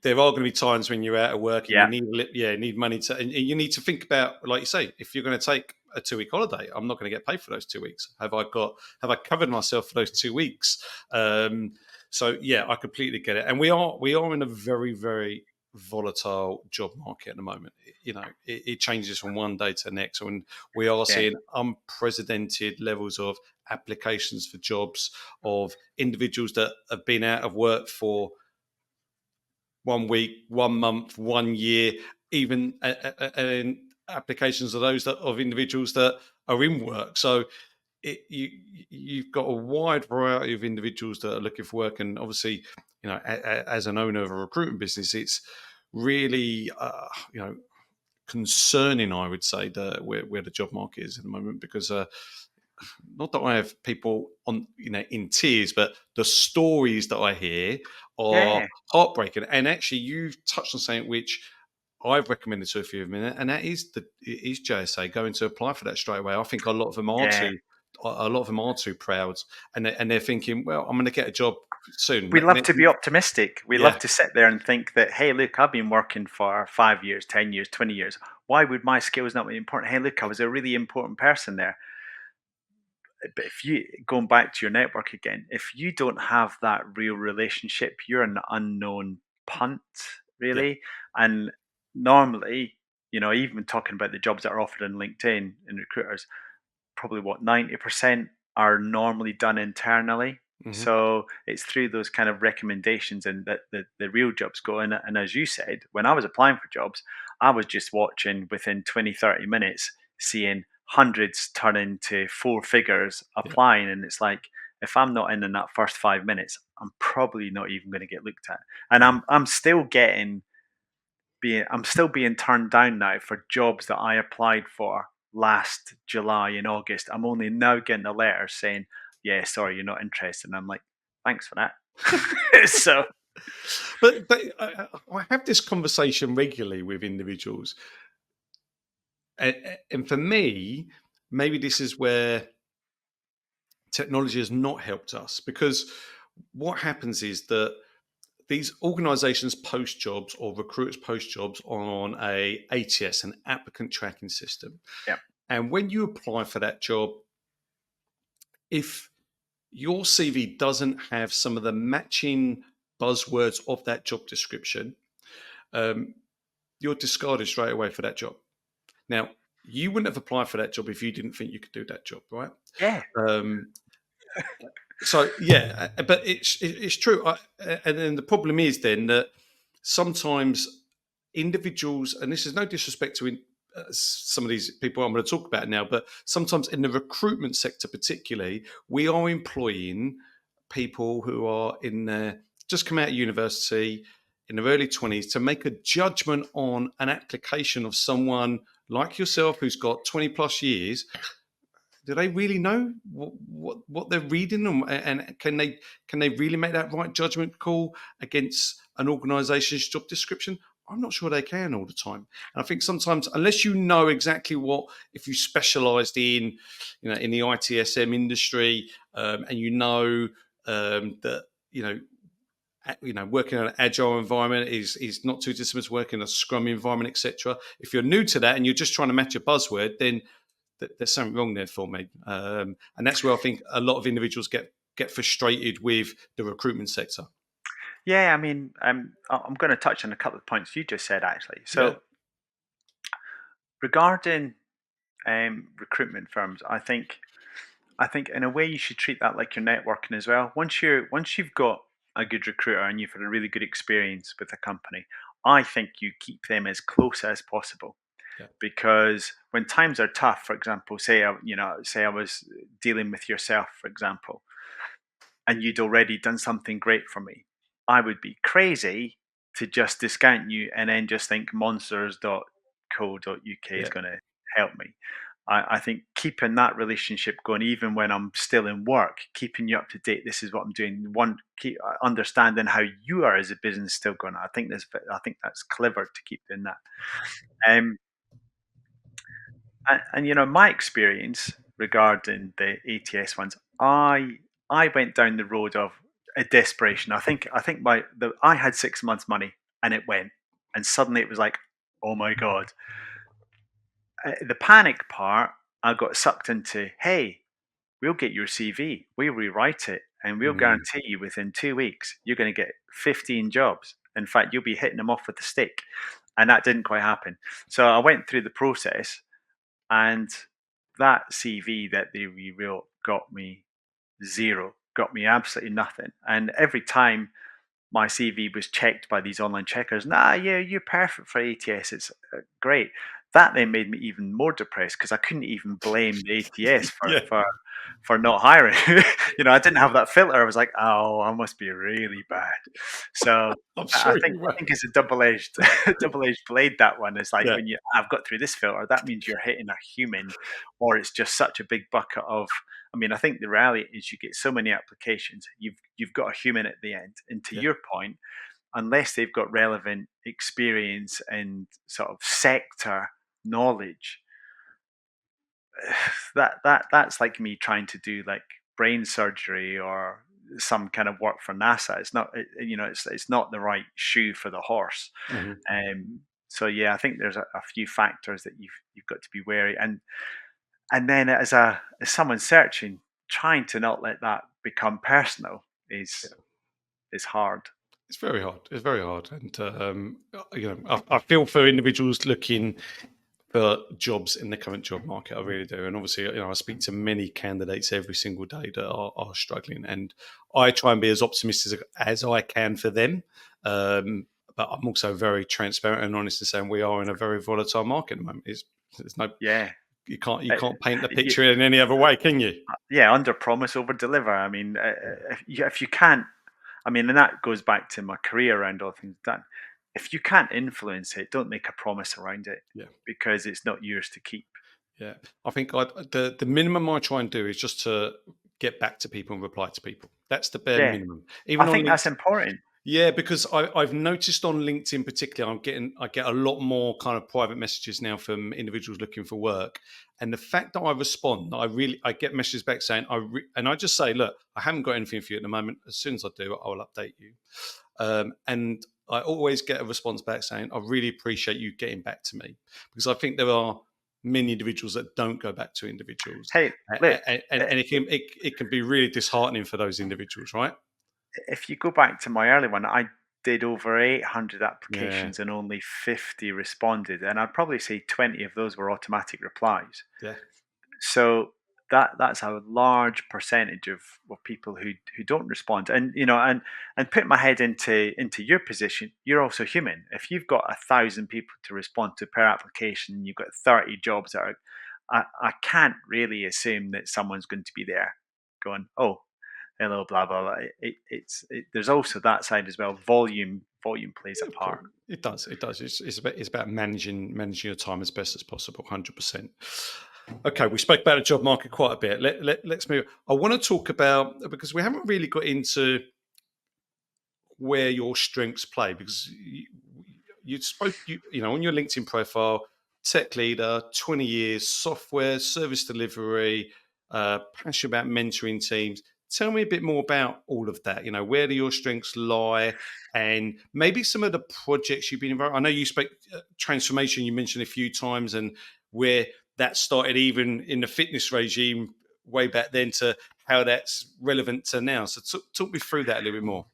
there are going to be times when you're out of work and you Yeah, need need money to, and you need to think about, like you say, if you're going to take a 2 week holiday, I'm not going to get paid for those 2 weeks. Have I covered myself for those 2 weeks? So yeah, I completely get it. And we are in a very, very volatile job market at the moment. It changes from one day to the next, and we are yeah, seeing unprecedented levels of applications for jobs, of individuals that have been out of work for 1 week, 1 month, 1 year, even and applications of those of individuals that are in work. So you've got a wide variety of individuals that are looking for work, and obviously, as an owner of a recruitment business, it's really concerning, I would say, where the job market is at the moment, because not that I have people on, in tears, but the stories that I hear are yeah. heartbreaking. And actually, you've touched on something which I've recommended to a few of them, and that is JSA, going to apply for that straight away. I think a lot of them are Yeah, too. A lot of them are too proud, and they're thinking, "Well, I'm going to get a job soon." we love to be optimistic. We Yeah, love to sit there and think that, hey, look, I've been working for 5 years, 10 years, 20 years. Why would my skills not be important? Hey, look, I was a really important person there. But if you, going back to your network again, if you don't have that real relationship, you're an unknown punt, yeah, really. And normally, even talking about the jobs that are offered in LinkedIn and recruiters, probably what 90% are normally done internally. hmm, So it's through those kind of recommendations and that the real jobs go in. And as you said, when I was applying for jobs, I was just watching within 20, 30 minutes, seeing hundreds turn into four figures yeah, applying. And it's like, if I'm not in that first 5 minutes, I'm probably not even going to get looked at. And yeah, I'm still getting I'm still being turned down now for jobs that I applied for last July and August. I'm only now getting a letter saying, "Yeah, sorry, you're not interested." And I'm like, "Thanks for that." So But I have this conversation regularly with individuals, and for me, maybe this is where technology has not helped us, because what happens is that these organizations post jobs, or recruiters post jobs, on a ATS, an applicant tracking system. yeah, And when you apply for that job, if your CV doesn't have some of the matching buzzwords of that job description, um, you're discarded straight away for that job. Now, you wouldn't have applied for that job if you didn't think you could do that job, right? yeah, Um, so yeah, but it's true. And then the problem is then that sometimes individuals, and this is no disrespect to some of these people I'm going to talk about now, but sometimes in the recruitment sector, particularly, we are employing people who are in their just come out of university in their early 20s to make a judgment on an application of someone like yourself who's got 20 plus years. Do they really know what they're reading, and can they really make that right judgment call against an organisation's job description? I'm not sure they can all the time. And I think sometimes, unless you know exactly what, if you specialised in, in the ITSM industry, and that working in an agile environment is not too dissimilar to working in a Scrum environment, etc. If you're new to that and you're just trying to match a buzzword, then there's something wrong there for me, and that's where I think a lot of individuals get frustrated with the recruitment sector. yeah. I mean, I'm going to touch on a couple of points you just said actually. Yeah, So regarding recruitment firms, I think in a way you should treat that like you're networking as well. Once you've got a good recruiter and you've had a really good experience with a company, I think you keep them as close as possible, yeah, because when times are tough, for example, say I was dealing with yourself, for example, and you'd already done something great for me, I would be crazy to just discount you and then just think monsters.co.uk is yeah. going to help me. I think keeping that relationship going, even when I'm still in work, keeping you up to date. This is what I'm doing. Keep understanding how you are as a business still going. I think that's clever to keep doing that. Um, and my experience regarding the ATS ones, I went down the road of a desperation. I had 6 months money and it went, and suddenly it was like, oh my god. The panic part, I got sucked into. Hey, we'll get your CV, we'll rewrite it, and we'll Mm, guarantee you within 2 weeks you're going to get 15 jobs. In fact, you'll be hitting them off with a stick, and that didn't quite happen. So I went through the process, and that CV that they rewrote got me zero, got me absolutely nothing. And every time my CV was checked by these online checkers, nah, yeah, you're perfect for ATS. It's great. That then made me even more depressed because I couldn't even blame the ATS yeah, for not hiring. I didn't have that filter. I was like, oh, I must be really bad. So I'm I sure think you I were. think it's a double edged double edged blade. That one is like, Yeah, when I've got through this filter, that means you're hitting a human, or it's just such a big bucket of. I mean, I think the reality is you get so many applications, you've got a human at the end. And to yeah, your point, unless they've got relevant experience and sort of sector knowledge, that's like me trying to do like brain surgery or some kind of work for NASA. It's not, it's not the right shoe for the horse. mhm, So yeah, I think there's a few factors that you've got to be wary, and then as someone searching, trying to not let that become personal yeah. is hard. It's very hard. It's very hard, and I feel for individuals looking for jobs in the current job market. I really do. And obviously, I speak to many candidates every single day that are struggling, and I try and be as optimistic as I can for them. But I'm also very transparent and honest in saying we are in a very volatile market at the moment. There's no, Yeah. you Uh, can't paint the y- picture in any other way, can you? yeah, under promise, over deliver. I mean, if you can't, I mean, and that goes back to my career around all things done. if you can't influence it, don't make a promise around it Yeah. because it's not yours to keep. Yeah, I think the minimum I try and do is just to get back to people and reply to people. That's the bare Yeah, minimum. I Even on think that's LinkedIn. important. Yeah, because I've noticed on LinkedIn particularly, I get a lot more kind of private messages now from individuals looking for work, and the fact that I respond, I get messages back saying and I just say, look, I haven't got anything for you at the moment. As soon as I do, I will update you. And I always get a response back saying, I really appreciate you getting back to me, because I think there are many individuals that don't go back to individuals, Hey, look, and it can be really disheartening for those individuals, right? if you go back to my early one, I did over 800 Yeah, applications and only 50 responded. And I'd probably say 20 of those were automatic replies. yeah, So that's a large percentage of people who don't respond. And and put my head into your position, you're also human. If you've got 1,000 people to respond to per application, you've got 30 jobs out, I can't really assume that someone's going to be there going, oh, hello, blah blah blah. There's also that side as well. Volume plays yeah, a of part. course. It does. It does. It's about managing your time as best as possible. 100%. Okay, we spoke about the job market quite a bit. Let's move. I want to talk about, because we haven't really got into where your strengths play, because you know, on your LinkedIn profile, tech leader, 20 years, software service delivery, passionate about mentoring teams. Tell me a bit more about all of that. You know, where do your strengths lie, and maybe some of the projects you've been involved. I know you spoke transformation, you mentioned a few times, and where that started even in the fitness regime way back then, to how that's relevant to now. So talk me through that a little bit more.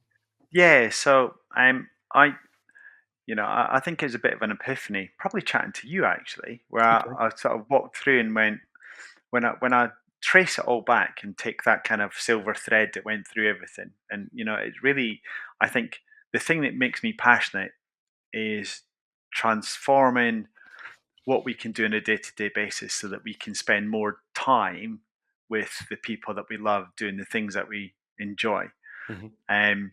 Yeah. So I I think it was a bit of an epiphany, probably chatting to you actually, where Okay. I sort of walked through and went, when I trace it all back and take that kind of silver thread that went through everything, and it's really, I think the thing that makes me passionate is transforming what we can do on a day-to-day basis so that we can spend more time with the people that we love doing the things that we enjoy. Mhm. Um,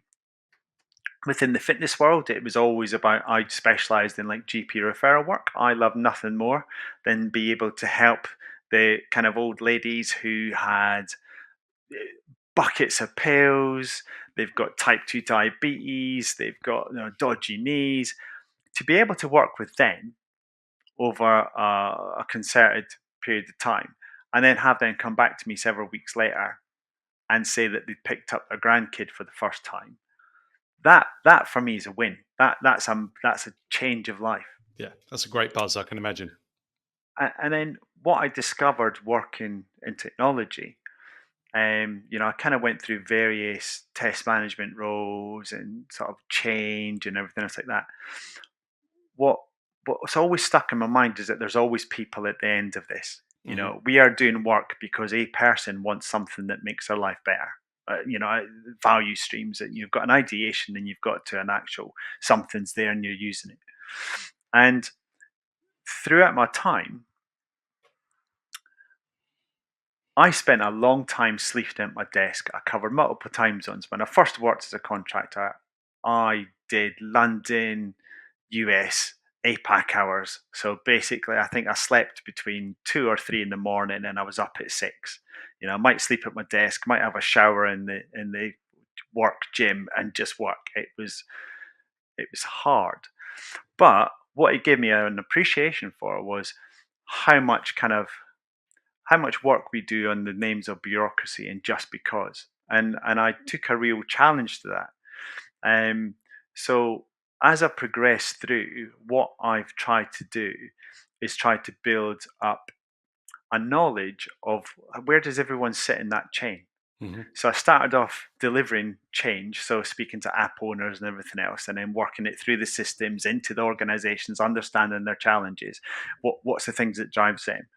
Within the fitness world, it was always about, I specialized in like GP referral work. I love nothing more than be able to help the kind of old ladies who had buckets of pills, they've got type 2 diabetes, they've got dodgy knees, to be able to work with them over a concerted period of time, and then have them come back to me several weeks later and say that they picked up their grandkid for the first time. That for me is a win. That's a change of life. Yeah, that's a great buzz, I can imagine. And then what I discovered working in technology, I kind of went through various test management roles and sort of change and everything else like that. What what's always stuck in my mind is that there's always people at the end of this. Mhm. We are doing work because a person wants something that makes their life better. Value streams, that you've got an ideation and you've got to an actual something's there and you're using it. And throughout my time, I spent a long time sleeping at my desk. I covered multiple time zones. When I first worked as a contractor, I did London, US, APAC hours. So basically, I think I slept between 2 or 3 in the morning, and I was up at 6. I might sleep at my desk, might have a shower in the work gym, and just work. It was hard, but what it gave me an appreciation for was how much kind of how much work we do on the names of bureaucracy and just because. And I took a real challenge to that. Um, so as I progress through, what I've tried to do is try to build up a knowledge of where does everyone sit in that chain. Mhm. So I started off delivering change, so speaking to app owners and everything else, and then working it through the systems into the organizations, understanding their challenges. What's the things that drives them?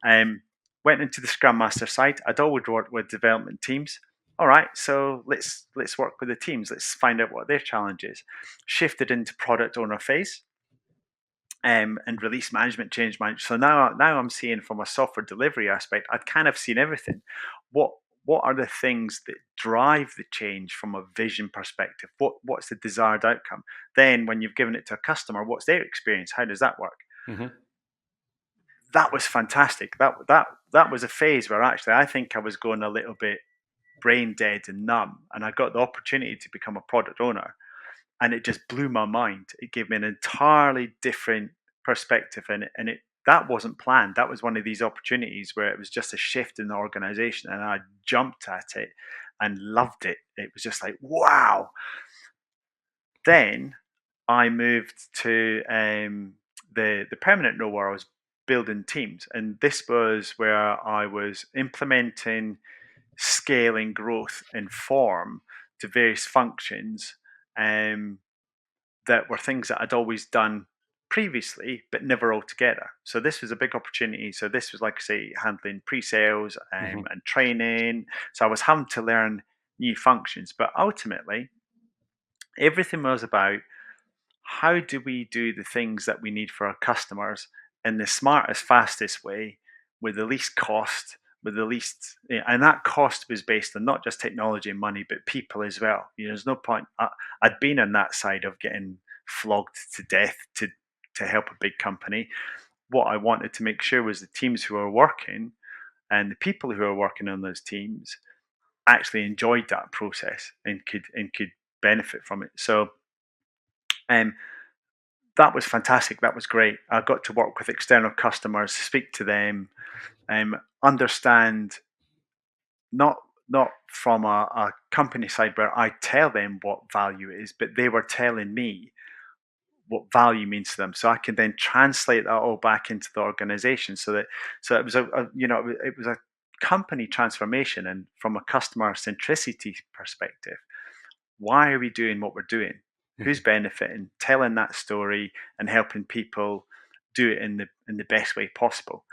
Um, Went into the Scrum Master side. I'd always worked with development teams. All right, so let's work with the teams. Let's find out what their challenge is. Shifted into product owner phase, and release management, change management. So now I'm seeing from a software delivery aspect, I've kind of seen everything. What what are the things that drive the change from a vision perspective? What's the desired outcome? Then when you've given it to a customer, what's their experience? How does that work? Hmm. That was fantastic. That was a phase where actually I think I was going a little bit brain dead and numb, and I got the opportunity to become a product owner, and it just blew my mind. It gave me an entirely different perspective, and it that wasn't planned. That was one of these opportunities where it was just a shift in the organization, and I jumped at it and loved it. It was just like, wow. Then I moved to the permanent role where I was building teams, and this was where I was implementing scaling growth in form to various functions, um, that were things that I'd always done previously, but never all together. So this was a big opportunity. So this was, like I say, handling pre-sales Hmm. and training. So I was having to learn new functions, but ultimately everything was about how do we do the things that we need for our customers in the smartest, fastest way with the least cost, with the least, and that cost was based on not just technology and money, but people as well. There's no point. I'd been on that side of getting flogged to death to help a big company. What I wanted to make sure was the teams who are working and the people who are working on those teams actually enjoyed that process and could benefit from it. So um, that was fantastic. That was great. I got to work with external customers, speak to them, understand not not from a company side where I tell them what value is, but they were telling me what value means to them, so I can then translate that all back into the organization. So it was it was a company transformation, and from a customer centricity perspective, why are we doing what we're doing? Who's Hmm. benefiting? Telling that story and helping people do it in the best way possible.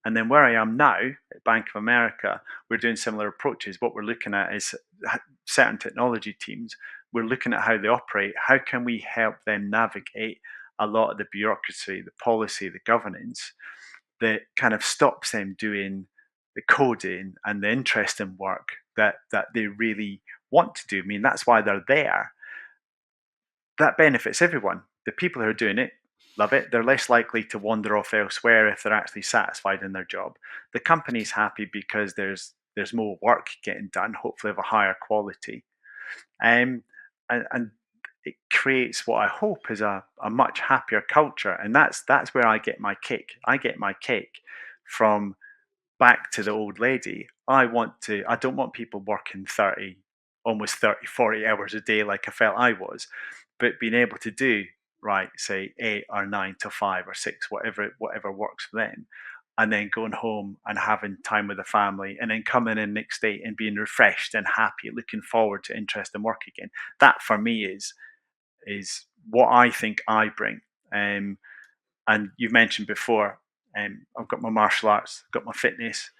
And then where I am now at Bank of America, we're doing similar approaches. What we're looking at is certain technology teams. We're looking at how they operate. How can we help them navigate a lot of the bureaucracy, the policy, the governance that kind of stops them doing the coding and the interesting work that they really want to do. I mean, that's why they're there. That benefits everyone. The people who are doing it love it. They're less likely to wander off elsewhere if they're actually satisfied in their job. The company's happy because there's more work getting done, hopefully of a higher quality. Um, and it creates what I hope is a much happier culture. And that's where I get my kick. I get my kick from, back to the old lady, I don't want people working 30, almost 30, 40 hours a day like I felt I was, but being able to do, right, say 8 or 9 to 5 or 6, whatever works for them, and then going home and having time with the family, and then coming in next day and being refreshed and happy, looking forward to interesting work again. That for me is what I think I bring. And you've mentioned before, I've got my martial arts, got my fitness,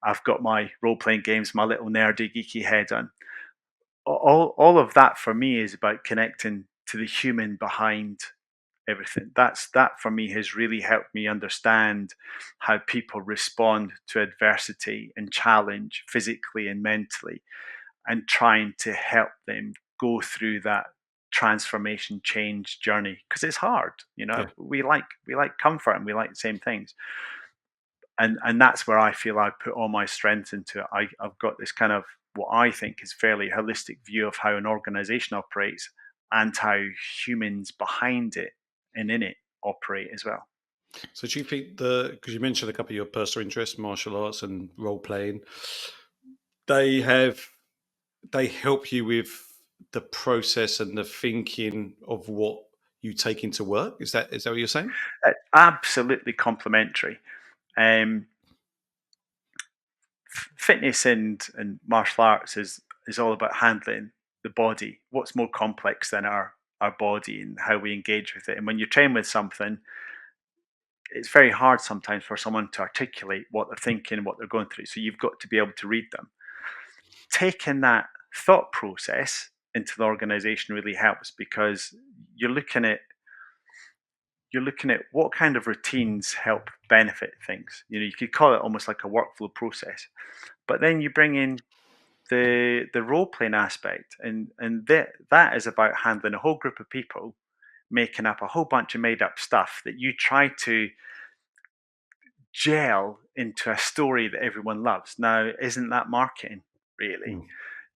I've got my role playing games, my little nerdy geeky head on. All of that for me is about connecting to the human behind everything. That for me has really helped me understand how people respond to adversity and challenge physically and mentally, and trying to help them go through that transformation change journey, because it's hard. Yeah. We like comfort and we like the same things, and that's where I feel I put all my strength into it. I've got this kind of what I think is fairly holistic view of how an organization operates and how humans behind it and in it operate as well. So do you think because you mentioned a couple of your personal interests, martial arts and role playing, they have they help you with the process and the thinking of what you take into work? Is that what you're saying? Absolutely complementary. um, Fitness and martial arts is all about handling the body. What's more complex than our body and how we engage with it? And when you train with something, it's very hard sometimes for someone to articulate what they're thinking, what they're going through. So you've got to be able to read them. Taking that thought process into the organization really helps, because you're looking at you're looking at what kind of routines help benefit things. You could call it almost like a workflow process. But then you bring in the role playing aspect, and that is about handling a whole group of people, making up a whole bunch of made up stuff that you try to gel into a story that everyone loves. Now, isn't that marketing, really?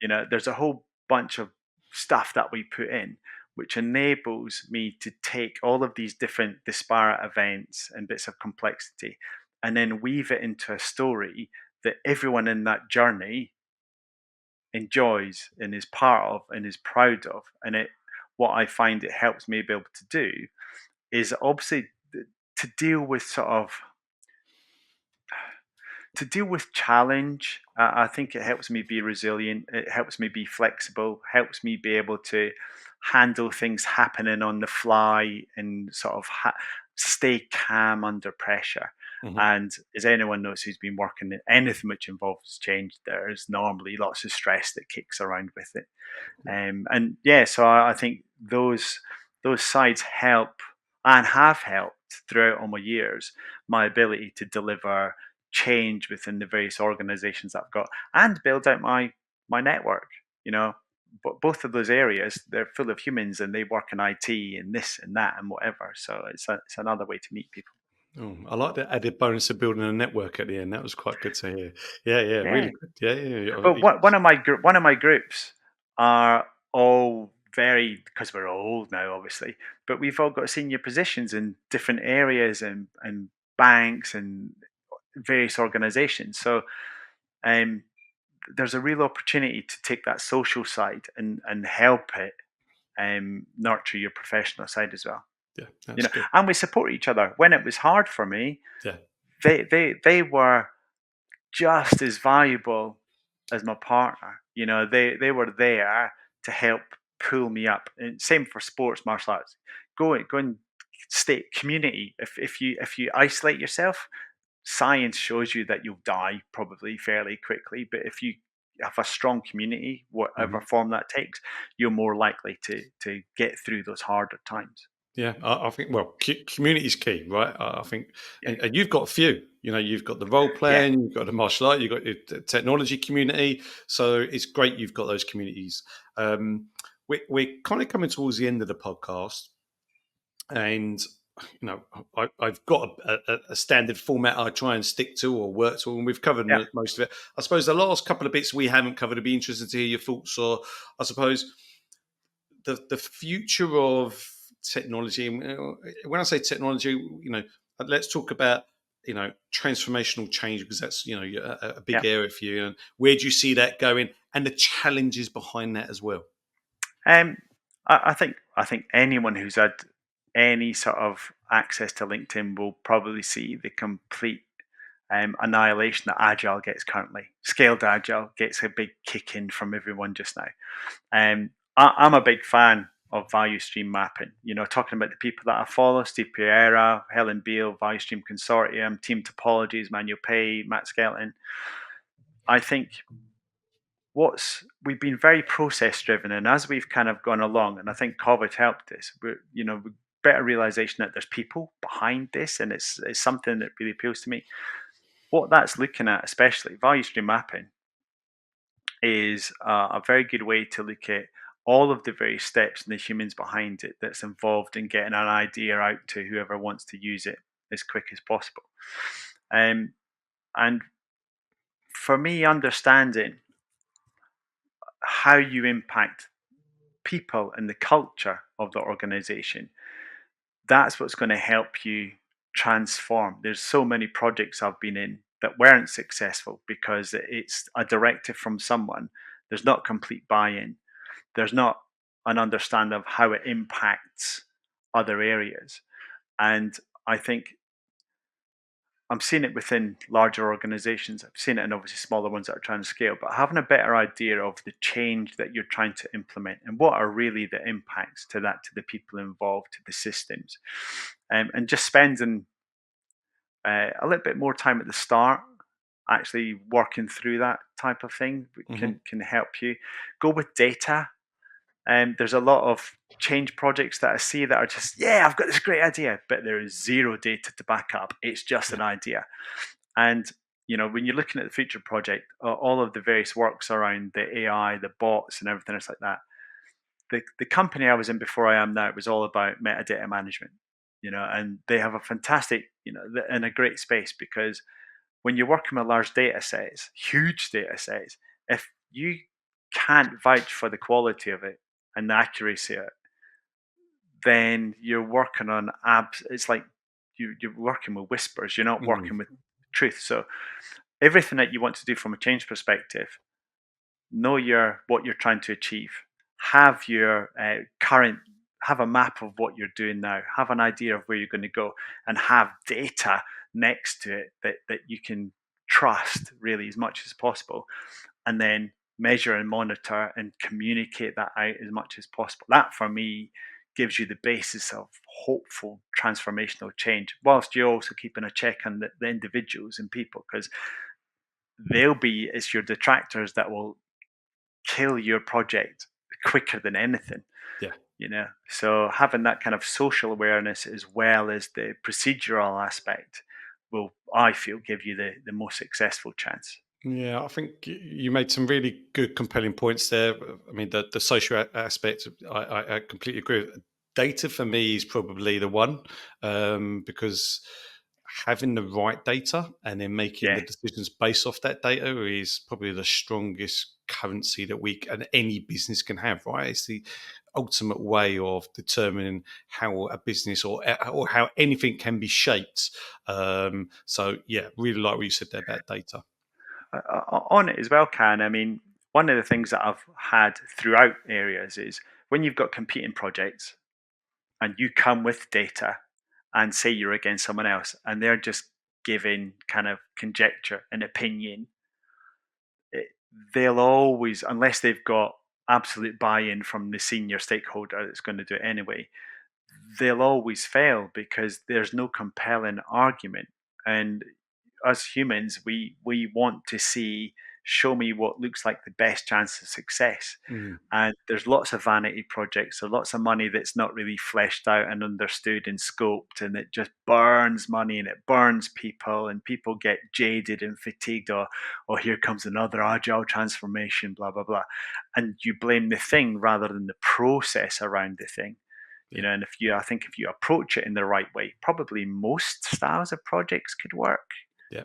Mm, There's a whole bunch of stuff that we put in, which enables me to take all of these different disparate events and bits of complexity and then weave it into a story that everyone in that journey enjoys and is part of and is proud of. And what I find it helps me be able to do is obviously to deal with challenge. I think it helps me be resilient. It helps me be flexible. Helps me be able to handle things happening on the fly and sort of stay calm under pressure. mhm. And as anyone knows who's been working in anything which involves change, there's normally lots of stress that kicks around with it. Yeah. And yeah, so I think those sides help and have helped throughout all my years my ability to deliver change within the various organizations I've got and build out my network. You know, but both of those areas they're full of humans and they work in IT and this and that and whatever. So it's another way to meet people. Oh, I like the added bonus of building a network at the end. That was quite good to hear. Yeah, yeah, Yeah. really good. Yeah, yeah, yeah. But one of my groups are all very, because we're all old now, obviously. But we've all got senior positions in different areas and banks and various organisations. So um, there's a real opportunity to take that social side and help it nurture your professional side as well. Yeah, that's good. And we support each other. When it was hard for me, Yeah. they were just as valuable as my partner. They were there to help pull me up. And same for sports martial arts. Go and stay community. If you isolate yourself, science shows you that you'll die probably fairly quickly. But if you have a strong community, whatever Mhm. form that takes, you're more likely to get through those harder times. Yeah, I think, well, community is key, right? I think, Yeah, and you've got a few. You've got the role yeah, playing, you've got the martial art, you've got your technology community. So it's great you've got those communities. We're kind of coming towards the end of the podcast, and I've got a standard format I try and stick to or work to, and we've covered yeah, most of it. I suppose the last couple of bits we haven't covered would be interested to hear your thoughts, or I suppose the future of technology. When I say technology, let's talk about transformational change, because that's a yeah. big area for you. And where do you see that going, and the challenges behind that as well? Um, I think anyone who's had any sort of access to LinkedIn will probably see the complete annihilation that Agile gets currently. Scaled Agile gets a big kick in from everyone just now. I'm a big fan of value stream mapping. Talking about the people that I follow: Steve Pereira, Helen Beale, Value Stream Consortium, Team Topologies, Manuel Pay, Matt Skelton. I think we've been very process driven, and as we've kind of gone along, and I think COVID helped us, with better realization that there's people behind this, and it's something that really appeals to me. What that's looking at, especially value stream mapping, is a very good way to look at all of the various steps and the humans behind it that's involved in getting an idea out to whoever wants to use it as quick as possible. Um, and for me, understanding how you impact people and the culture of the organization, that's what's going to help you transform. There's so many projects I've been in that weren't successful because it's a directive from someone. There's not complete buy-in. There's not an understanding of how it impacts other areas. And I think I'm seeing it within larger organizations. I've seen it in obviously smaller ones that are trying to scale, but having a better idea of the change that you're trying to implement and what are really the impacts to the people involved, to the systems, and just spending a little bit more time at the start, actually working through that type of thing Hmm. can help you. Go with data. There's a lot of change projects that I see that are just, yeah, I've got this great idea, but there is zero data to back up. It's just Yeah, an idea. And when you're looking at the future project, all of the various works around the AI, the bots, and everything else like that. The company I was in before I am now, it was all about metadata management, and they have a fantastic, in a great space, because when you're working with large data sets, huge data sets, if you can't vouch for the quality of it and the accuracy of it, then you're working on abs. It's like you're working with whispers. You're not Mm, working with truth. So everything that you want to do from a change perspective, know what you're trying to achieve. Have your current have a map of what you're doing now. Have an idea of where you're going to go, and have data next to it that you can trust really as much as possible, and then measure and monitor and communicate that out as much as possible. That for me gives you the basis of hopeful transformational change, whilst you're also keeping a check on the individuals and people, because it's your detractors that will kill your project quicker than anything. yeah. So having that kind of social awareness as well as the procedural aspect will, I feel, give you the most successful chance. Yeah, I think you made some really good, compelling points there. I mean, the social aspect, I completely agree with. Data for me is probably the one, because having the right data and then making Yeah. the decisions based off that data is probably the strongest currency that and any business can have. Right, it's the ultimate way of determining how a business or how anything can be shaped. So yeah, really like what you said there about data. On it as well, Can. I mean, one of the things that I've had throughout areas is when you've got competing projects and you come with data and say you're against someone else and they're just giving kind of conjecture and opinion, it, they'll always, unless they've got absolute buy-in from the senior stakeholder that's going to do it anyway, they'll always fail because there's no compelling argument. And as humans, we want to see, show me what looks like the best chance of success. Mm, And there's lots of vanity projects, so lots of money that's not really fleshed out and understood and scoped, and it just burns money and it burns people, and people get jaded and fatigued. Or here comes another agile transformation, blah blah blah, and you blame the thing rather than the process around the thing. yeah. And I think if you approach it in the right way, probably most styles of projects could work Yeah.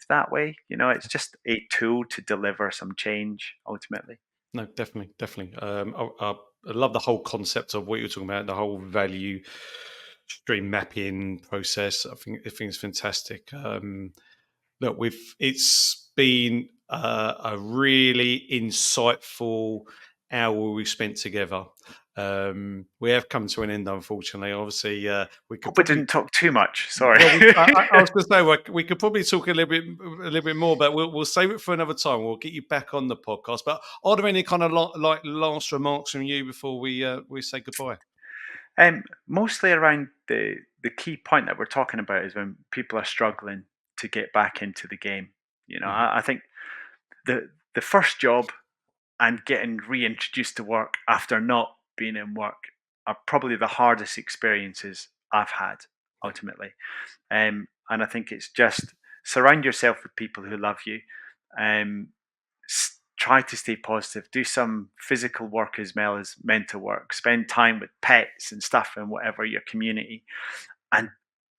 that way. It's just a tool to deliver some change ultimately. No, definitely, definitely. I love the whole concept of what you're talking about, the whole value stream mapping process. I think it's fantastic. Look, it's been a really insightful hour we spent together. We have come to an end, unfortunately. Obviously, we could Hope I probably didn't talk too much. Sorry. well, I was going to say we could probably talk a little bit more, but we'll save it for another time. We'll get you back on the podcast. But are there any kind of like last remarks from you before we say goodbye? Mostly around the key point that we're talking about is when people are struggling to get back into the game. Mhm. I think the first job and getting reintroduced to work after not being in work are probably the hardest experiences I've had Yeah, ultimately. And I think it's just surround yourself with people who love you. Um, Try to stay positive. Do some physical work as well as mental work. Spend time with pets and stuff and whatever your community, and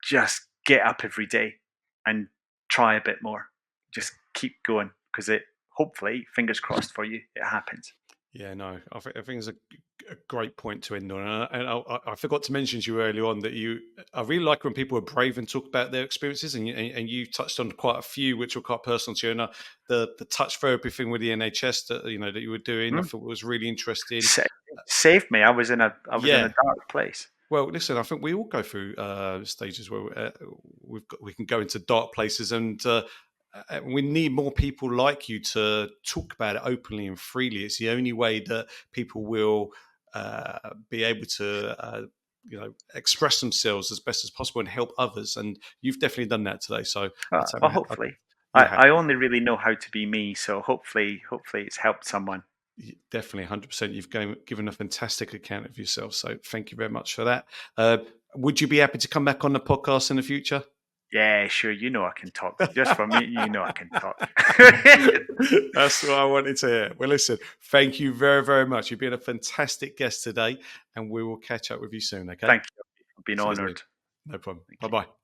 just get up every day and try a bit more. yeah. Just keep going because it hopefully, fingers crossed for you, it happens. Yeah, no, I think it's a great point to end on. And I forgot to mention to you earlier on that I really like when people are brave and talk about their experiences, and you touched on quite a few which were quite personal to you. And the touch therapy thing with the NHS that you were doing, I Mm. thought was really interesting. Sa- Saved me. I was in a Yeah, dark place. well, listen, I think we all go through stages where we can go into dark places, and we need more people like you to talk about it openly and freely. It's the only way that people will be able to, express themselves as best as possible and help others. And you've definitely done that today. So I'd say, Well, hopefully. you have. I only really know how to be me, so hopefully it's helped someone. Definitely, 100%. You've given a fantastic account of yourself. So thank you very much for that. Would you be happy to come back on the podcast in the future? Yeah, sure. You know I can talk. Just for me, you know I can talk. That's what I wanted to hear. Well, listen, thank you very, very much. You've been a fantastic guest today, and we will catch up with you soon, okay? Thank you. I've been Cheers, mate. honoured. No problem. Thank you. Bye-bye.